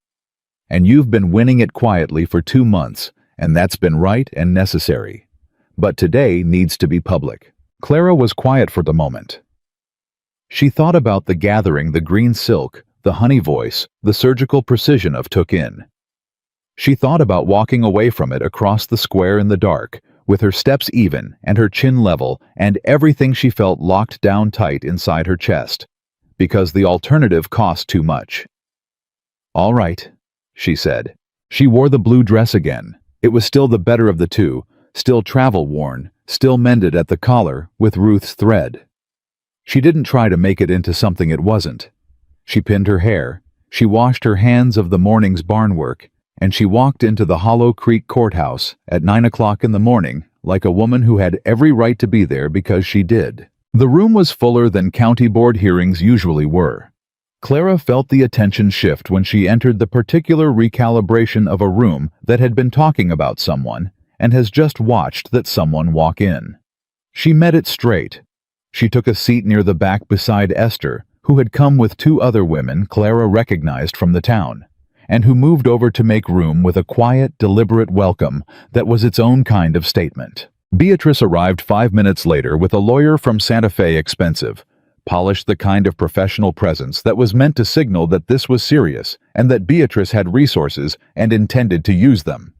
And you've been winning it quietly for 2 months, and that's been right and necessary. But today needs to be public." Clara was quiet for the moment. She thought about the gathering, the green silk, the honey voice, the surgical precision of took in. She thought about walking away from it across the square in the dark, with her steps even and her chin level and everything she felt locked down tight inside her chest, because the alternative cost too much. "All right," she said. She wore the blue dress again. It was still the better of the two, still travel-worn, still mended at the collar with Ruth's thread. She didn't try to make it into something it wasn't. She pinned her hair, she washed her hands of the morning's barn work, and she walked into the Hollow Creek courthouse at 9 o'clock in the morning like a woman who had every right to be there because she did. The room was fuller than county board hearings usually were. Clara felt the attention shift when she entered the particular recalibration of a room that had been talking about someone and has just watched that someone walk in. She met it straight. She took a seat near the back beside Esther, who had come with 2 other women Clara recognized from the town, and who moved over to make room with a quiet, deliberate welcome that was its own kind of statement. Beatrice arrived 5 minutes later with a lawyer from Santa Fe expensive, polished the kind of professional presence that was meant to signal that this was serious and that Beatrice had resources and intended to use them.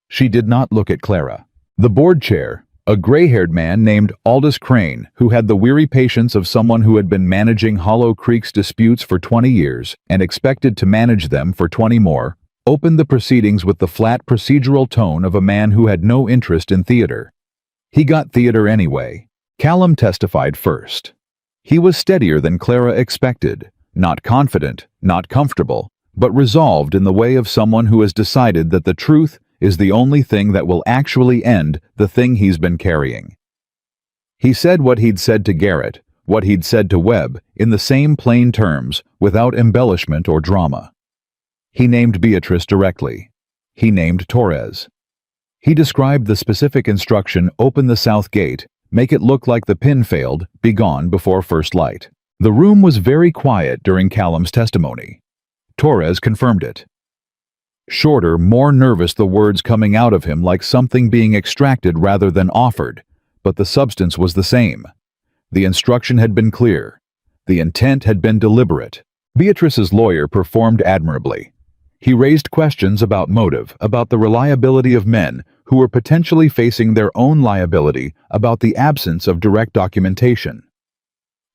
She did not look at Clara. The board chair, a gray-haired man named Aldous Crane, who had the weary patience of someone who had been managing Hollow Creek's disputes for 20 years and expected to manage them for 20 more, opened the proceedings with the flat procedural tone of a man who had no interest in theater. He got theater anyway. Callum testified first. He was steadier than Clara expected, not confident, not comfortable, but resolved in the way of someone who has decided that the truth is the only thing that will actually end the thing he's been carrying. He said what he'd said to Garrett, what he'd said to Webb, in the same plain terms, without embellishment or drama. He named Beatrice directly. He named Torres. He described the specific instruction, "Open the south gate, make it look like the pin failed, be gone before first light." The room was very quiet during Callum's testimony. Torres confirmed it. Shorter, more nervous, the words coming out of him like something being extracted rather than offered, but the substance was the same. The instruction had been clear. The intent had been deliberate. Beatrice's lawyer performed admirably. He raised questions about motive, about the reliability of men who were potentially facing their own liability, about the absence of direct documentation.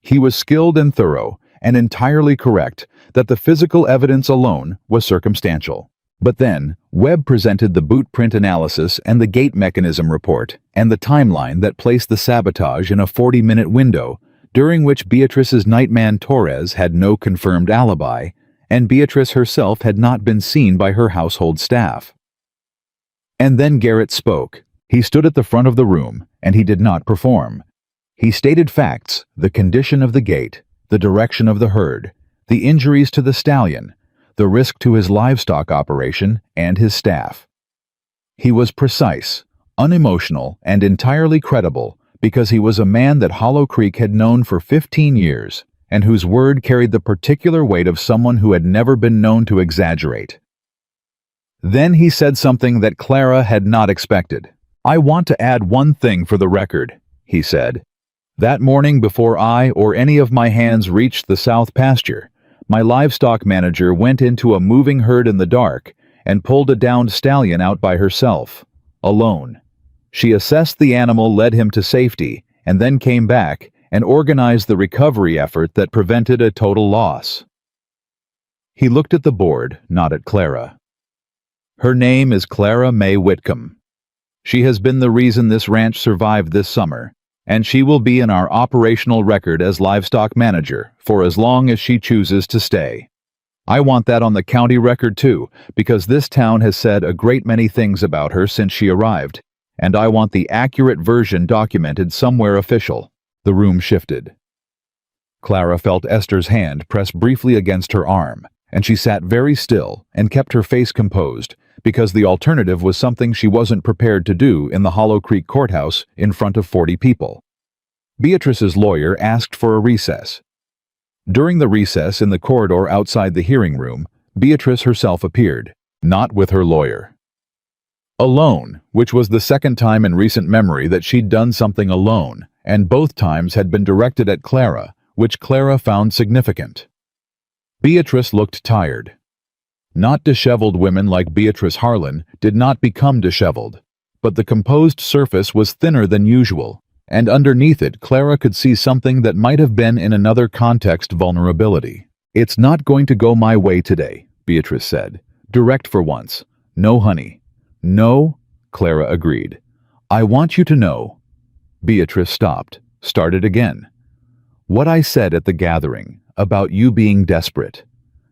He was skilled and thorough, and entirely correct that the physical evidence alone was circumstantial. But then, Webb presented the boot print analysis and the gate mechanism report, and the timeline that placed the sabotage in a 40-minute window, during which Beatrice's nightman Torres had no confirmed alibi, and Beatrice herself had not been seen by her household staff. And then Garrett spoke. He stood at the front of the room, and he did not perform. He stated facts: the condition of the gate, the direction of the herd, the injuries to the stallion, the risk to his livestock operation and his staff. He was precise, unemotional, and entirely credible because he was a man that Hollow Creek had known for 15 years and whose word carried the particular weight of someone who had never been known to exaggerate. Then he said something that Clara had not expected. "I want to add one thing for the record," he said. "That morning before I or any of my hands reached the south pasture, my livestock manager went into a moving herd in the dark and pulled a downed stallion out by herself, alone. She assessed the animal, led him to safety, and then came back and organized the recovery effort that prevented a total loss." He looked at the board, not at Clara. "Her name is Clara May Whitcomb. She has been the reason this ranch survived this summer, and she will be in our operational record as livestock manager for as long as she chooses to stay. I want that on the county record too, because this town has said a great many things about her since she arrived, and I want the accurate version documented somewhere official." The room shifted. Clara felt Esther's hand press briefly against her arm, and she sat very still and kept her face composed, because the alternative was something she wasn't prepared to do in the Hollow Creek courthouse in front of 40 people. Beatrice's lawyer asked for a recess. During the recess in the corridor outside the hearing room, Beatrice herself appeared, not with her lawyer. Alone, which was the second time in recent memory that she'd done something alone, and both times had been directed at Clara, which Clara found significant. Beatrice looked tired. Not disheveled women like Beatrice Harlan did not become disheveled, but the composed surface was thinner than usual, and underneath it Clara could see something that might have been in another context vulnerability. "It's not going to go my way today," Beatrice said. "Direct for once. No honey." "No," Clara agreed. "I want you to know." Beatrice stopped, started again. "What I said at the gathering, about you being desperate."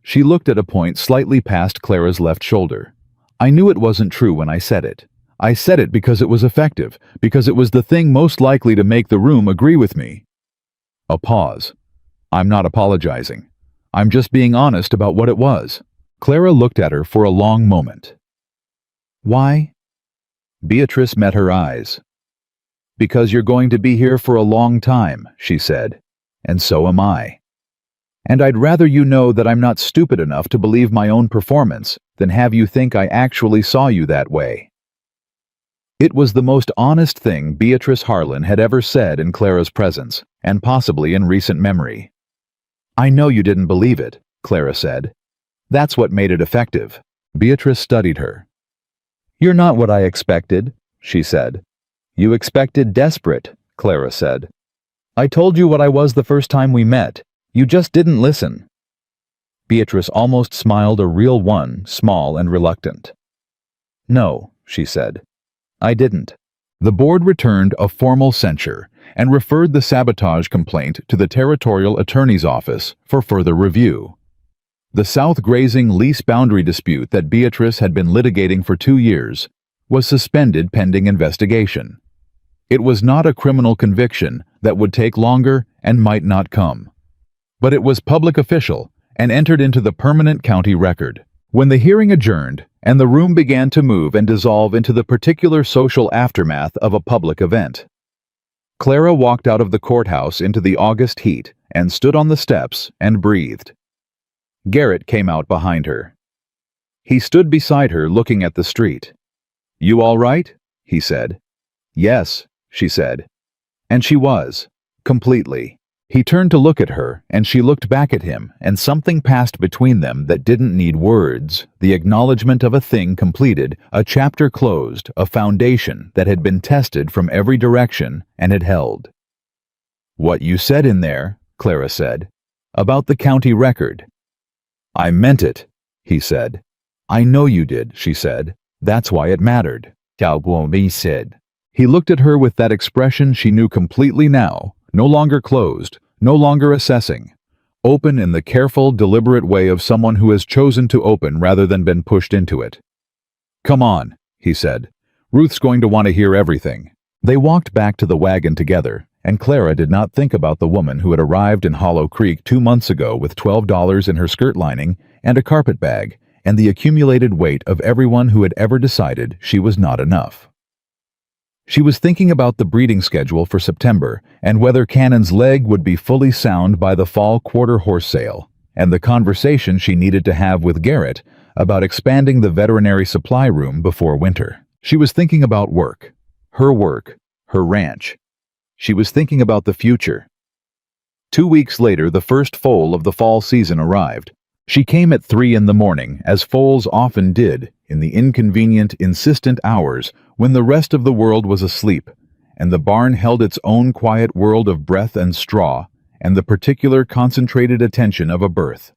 She looked at a point slightly past Clara's left shoulder. "I knew it wasn't true when I said it. I said it because it was effective, because it was the thing most likely to make the room agree with me." A pause. "I'm not apologizing. I'm just being honest about what it was." Clara looked at her for a long moment. "Why?" Beatrice met her eyes. "Because you're going to be here for a long time," she said, "and so am I. And I'd rather you know that I'm not stupid enough to believe my own performance than have you think I actually saw you that way." It was the most honest thing Beatrice Harlan had ever said in Clara's presence, and possibly in recent memory. "I know you didn't believe it," Clara said. "That's what made it effective." Beatrice studied her. "You're not what I expected," she said. "You expected desperate," Clara said. "I told you what I was the first time we met. You just didn't listen." Beatrice almost smiled, a real one, small and reluctant. "No," she said. "I didn't." The board returned a formal censure and referred the sabotage complaint to the Territorial Attorney's Office for further review. The South grazing lease boundary dispute that Beatrice had been litigating for 2 years was suspended pending investigation. It was not a criminal conviction that would take longer and might not come. But it was public official and entered into the permanent county record. When the hearing adjourned and the room began to move and dissolve into the particular social aftermath of a public event, Clara walked out of the courthouse into the August heat and stood on the steps and breathed. Garrett came out behind her. He stood beside her looking at the street. "You all right?" he said. "Yes," she said. And she was, completely. He turned to look at her, and she looked back at him, and something passed between them that didn't need words, the acknowledgement of a thing completed, a chapter closed, a foundation that had been tested from every direction and had held. "What you said in there," Clara said, "about the county record." "I meant it," he said. "I know you did," she said. "That's why it mattered," Cowboy said. He looked at her with that expression she knew completely now, no longer closed, no longer assessing, open in the careful, deliberate way of someone who has chosen to open rather than been pushed into it. "Come on," he said. "Ruth's going to want to hear everything." They walked back to the wagon together, and Clara did not think about the woman who had arrived in Hollow Creek 2 months ago with $12 in her skirt lining and a carpet bag, and the accumulated weight of everyone who had ever decided she was not enough. She was thinking about the breeding schedule for September and whether Cannon's leg would be fully sound by the fall quarter horse sale, and the conversation she needed to have with Garrett about expanding the veterinary supply room before winter. She was thinking about work, her ranch. She was thinking about the future. 2 weeks later, the first foal of the fall season arrived. She came at 3 in the morning, as foals often did, in the inconvenient, insistent hours when the rest of the world was asleep, and the barn held its own quiet world of breath and straw, and the particular concentrated attention of a birth.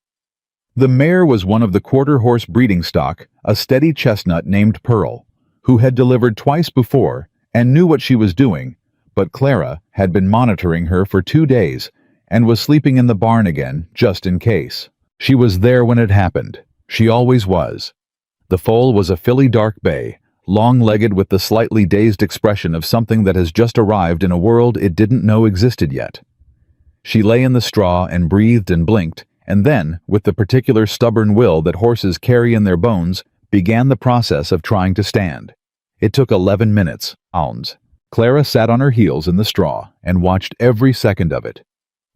The mare was one of the quarter-horse breeding stock, a steady chestnut named Pearl, who had delivered twice before and knew what she was doing, but Clara had been monitoring her for 2 days and was sleeping in the barn again, just in case. She was there when it happened. She always was. The foal was a filly dark bay, long-legged with the slightly dazed expression of something that has just arrived in a world it didn't know existed yet. She lay in the straw and breathed and blinked, and then, with the particular stubborn will that horses carry in their bones, began the process of trying to stand. It took 11 minutes. Clara sat on her heels in the straw and watched every second of it.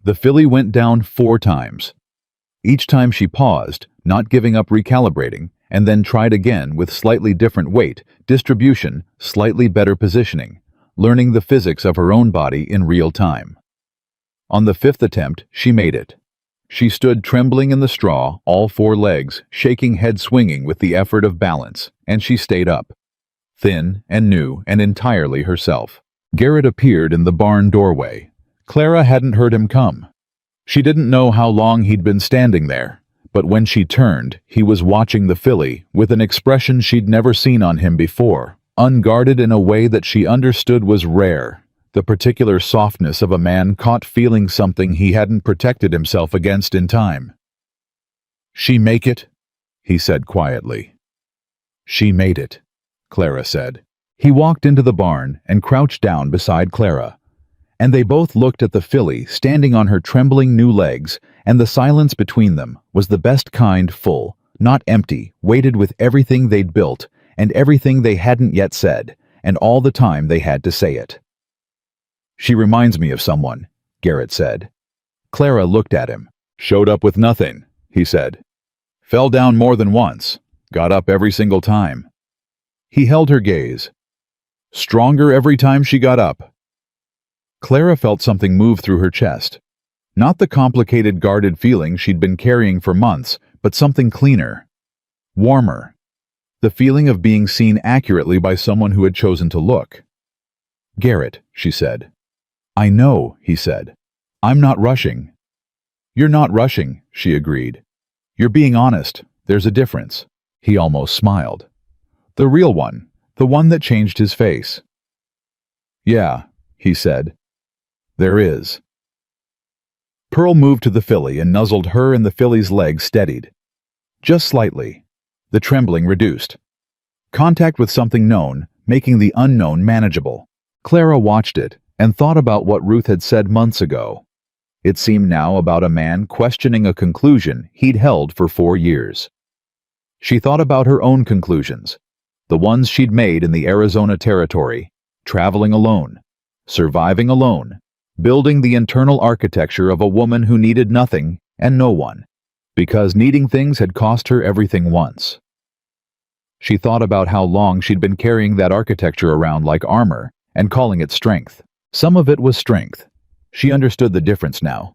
The filly went down 4 times. Each time she paused, not giving up recalibrating, and then tried again with slightly different weight, distribution, slightly better positioning, learning the physics of her own body in real time. On the 5th attempt, she made it. She stood trembling in the straw, all 4 legs, shaking head swinging with the effort of balance, and she stayed up. Thin and new and entirely herself. Garrett appeared in the barn doorway. Clara hadn't heard him come. She didn't know how long he'd been standing there, but when she turned, he was watching the filly with an expression she'd never seen on him before, unguarded in a way that she understood was rare, the particular softness of a man caught feeling something he hadn't protected himself against in time. "She make it?" he said quietly. "She made it," Clara said. He walked into the barn and crouched down beside Clara, and they both looked at the filly standing on her trembling new legs, and the silence between them was the best kind, full, not empty, weighted with everything they'd built and everything they hadn't yet said, and all the time they had to say it. "She reminds me of someone," Garrett said. Clara looked at him. "Showed up with nothing," he said. "Fell down more than once. Got up every single time." He held her gaze. "Stronger every time she got up." Clara felt something move through her chest. Not the complicated, guarded feeling she'd been carrying for months, but something cleaner, warmer. The feeling of being seen accurately by someone who had chosen to look. "Garrett," she said. "I know," he said. "I'm not rushing." "You're not rushing," she agreed. "You're being honest. There's a difference." He almost smiled. "The real one, the one that changed his face." "Yeah," he said. "There is." Pearl moved to the filly and nuzzled her, and the filly's legs steadied. Just slightly. The trembling reduced. Contact with something known, making the unknown manageable. Clara watched it and thought about what Ruth had said months ago. It seemed now about a man questioning a conclusion he'd held for 4 years. She thought about her own conclusions, the ones she'd made in the Arizona territory, traveling alone, surviving alone, building the internal architecture of a woman who needed nothing and no one, because needing things had cost her everything once. She thought about how long she'd been carrying that architecture around like armor and calling it strength. Some of it was strength, She understood the difference now.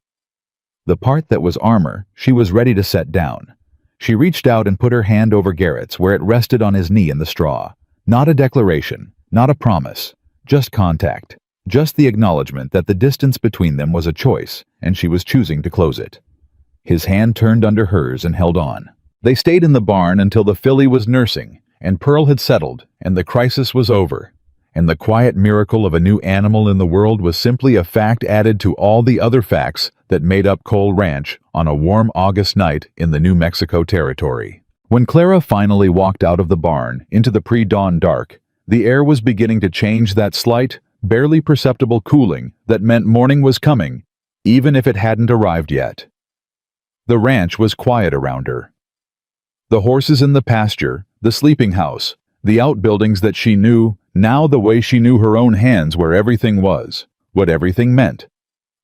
The part that was armor, she was ready to set down. She reached out and put her hand over Garrett's where it rested on his knee in the straw. Not a declaration, not a promise, just contact. Just the acknowledgement that the distance between them was a choice, and she was choosing to close it. His hand turned under hers and held on. They stayed in the barn until the filly was nursing, and Pearl had settled, and the crisis was over. And the quiet miracle of a new animal in the world was simply a fact added to all the other facts that made up Cole Ranch on a warm August night in the New Mexico territory. When Clara finally walked out of the barn into the pre-dawn dark, the air was beginning to change that slight, barely perceptible cooling that meant morning was coming, even if it hadn't arrived yet. The ranch was quiet around her. The horses in the pasture, the sleeping house, the outbuildings that she knew, now the way she knew her own hands where everything was, what everything meant,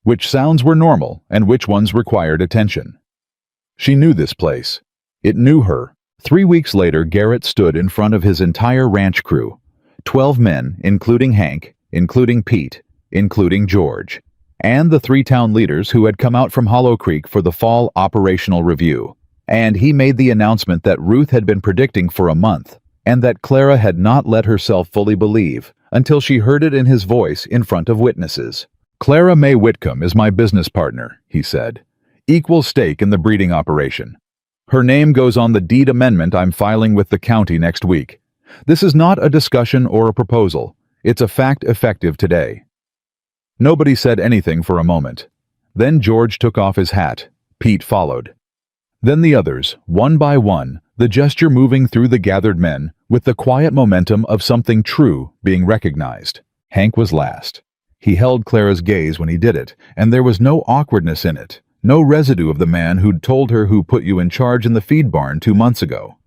which sounds were normal and which ones required attention. She knew this place. It knew her. 3 weeks later, Garrett stood in front of his entire ranch crew, 12 men, including Hank, including Pete, including George, and the 3 town leaders who had come out from Hollow Creek for the fall operational review. And he made the announcement that Ruth had been predicting for a month, and that Clara had not let herself fully believe until she heard it in his voice in front of witnesses. "Clara May Whitcomb is my business partner," he said. "Equal stake in the breeding operation. Her name goes on the deed amendment I'm filing with the county next week. This is not a discussion or a proposal. It's a fact effective today." Nobody said anything for a moment. Then George took off his hat. Pete followed. Then the others, one by one, the gesture moving through the gathered men, with the quiet momentum of something true being recognized. Hank was last. He held Clara's gaze when he did it, and there was no awkwardness in it, no residue of the man who'd told her who put you in charge in the feed barn 2 months ago.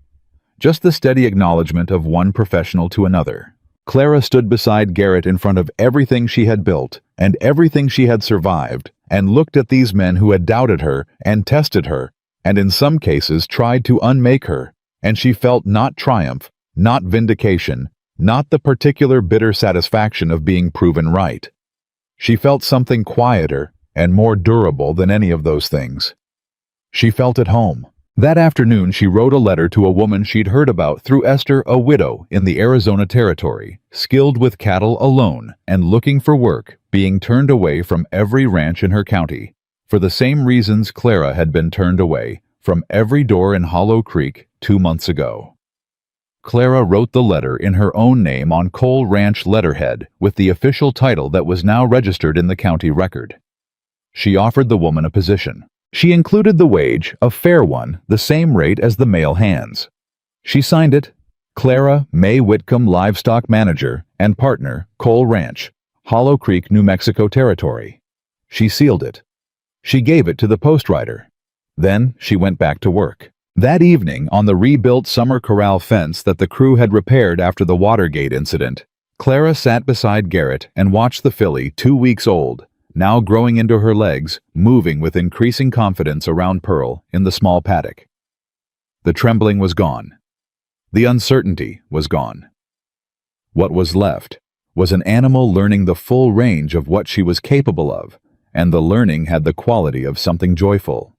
Just the steady acknowledgement of one professional to another. Clara stood beside Garrett in front of everything she had built and everything she had survived, and looked at these men who had doubted her and tested her, and in some cases tried to unmake her, and she felt not triumph, not vindication, not the particular bitter satisfaction of being proven right. She felt something quieter and more durable than any of those things. She felt at home. That afternoon she wrote a letter to a woman she'd heard about through Esther, a widow in the Arizona territory, skilled with cattle alone and looking for work, being turned away from every ranch in her county, for the same reasons Clara had been turned away from every door in Hollow Creek 2 months ago. Clara wrote the letter in her own name on Cole Ranch letterhead with the official title that was now registered in the county record. She offered the woman a position. She included the wage, a fair one, the same rate as the male hands. She signed it, Clara May Whitcomb, livestock manager and partner, Cole Ranch, Hollow Creek, New Mexico territory. She sealed it. She gave it to the postwriter. Then she went back to work. That evening, on the rebuilt summer corral fence that the crew had repaired after the Watergate incident, Clara sat beside Garrett and watched the filly, 2 weeks old, now growing into her legs, moving with increasing confidence around Pearl in the small paddock. The trembling was gone. The uncertainty was gone. What was left was an animal learning the full range of what she was capable of, and the learning had the quality of something joyful.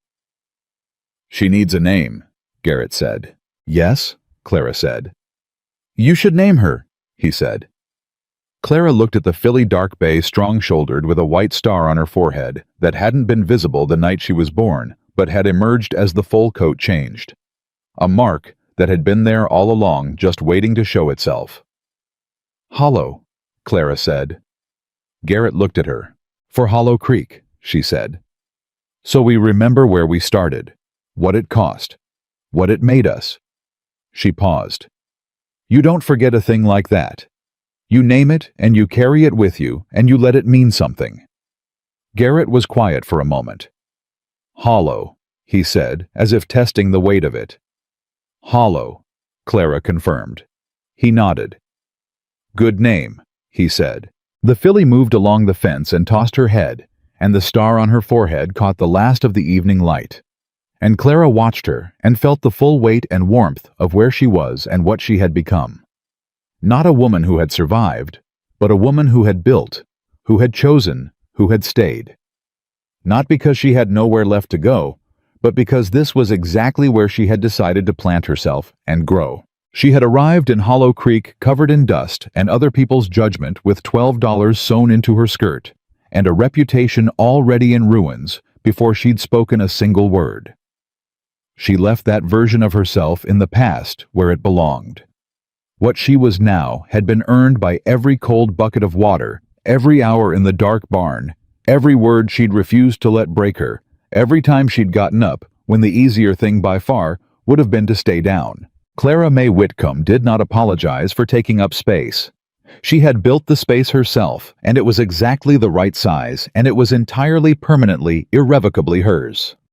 "She needs a name," Garrett said. "Yes," Clara said. "You should name her," he said. Clara looked at the filly dark bay, strong-shouldered with a white star on her forehead that hadn't been visible the night she was born, but had emerged as the foal coat changed. A mark that had been there all along, just waiting to show itself. "Hollow," Clara said. Garrett looked at her. "For Hollow Creek," she said. "So we remember where we started, what it cost, what it made us." She paused. "You don't forget a thing like that. You name it, and you carry it with you, and you let it mean something." Garrett was quiet for a moment. "Hollow," he said, as if testing the weight of it. "Hollow," Clara confirmed. He nodded. "Good name," he said. The filly moved along the fence and tossed her head, and the star on her forehead caught the last of the evening light. And Clara watched her and felt the full weight and warmth of where she was and what she had become. Not a woman who had survived, but a woman who had built, who had chosen, who had stayed. Not because she had nowhere left to go, but because this was exactly where she had decided to plant herself and grow. She had arrived in Hollow Creek covered in dust and other people's judgment with $12 sewn into her skirt, and a reputation already in ruins before she'd spoken a single word. She left that version of herself in the past where it belonged. What she was now had been earned by every cold bucket of water, every hour in the dark barn, every word she'd refused to let break her, every time she'd gotten up when the easier thing by far would have been to stay down. Clara May Whitcomb did not apologize for taking up space. She had built the space herself, and it was exactly the right size, and it was entirely, permanently, irrevocably hers.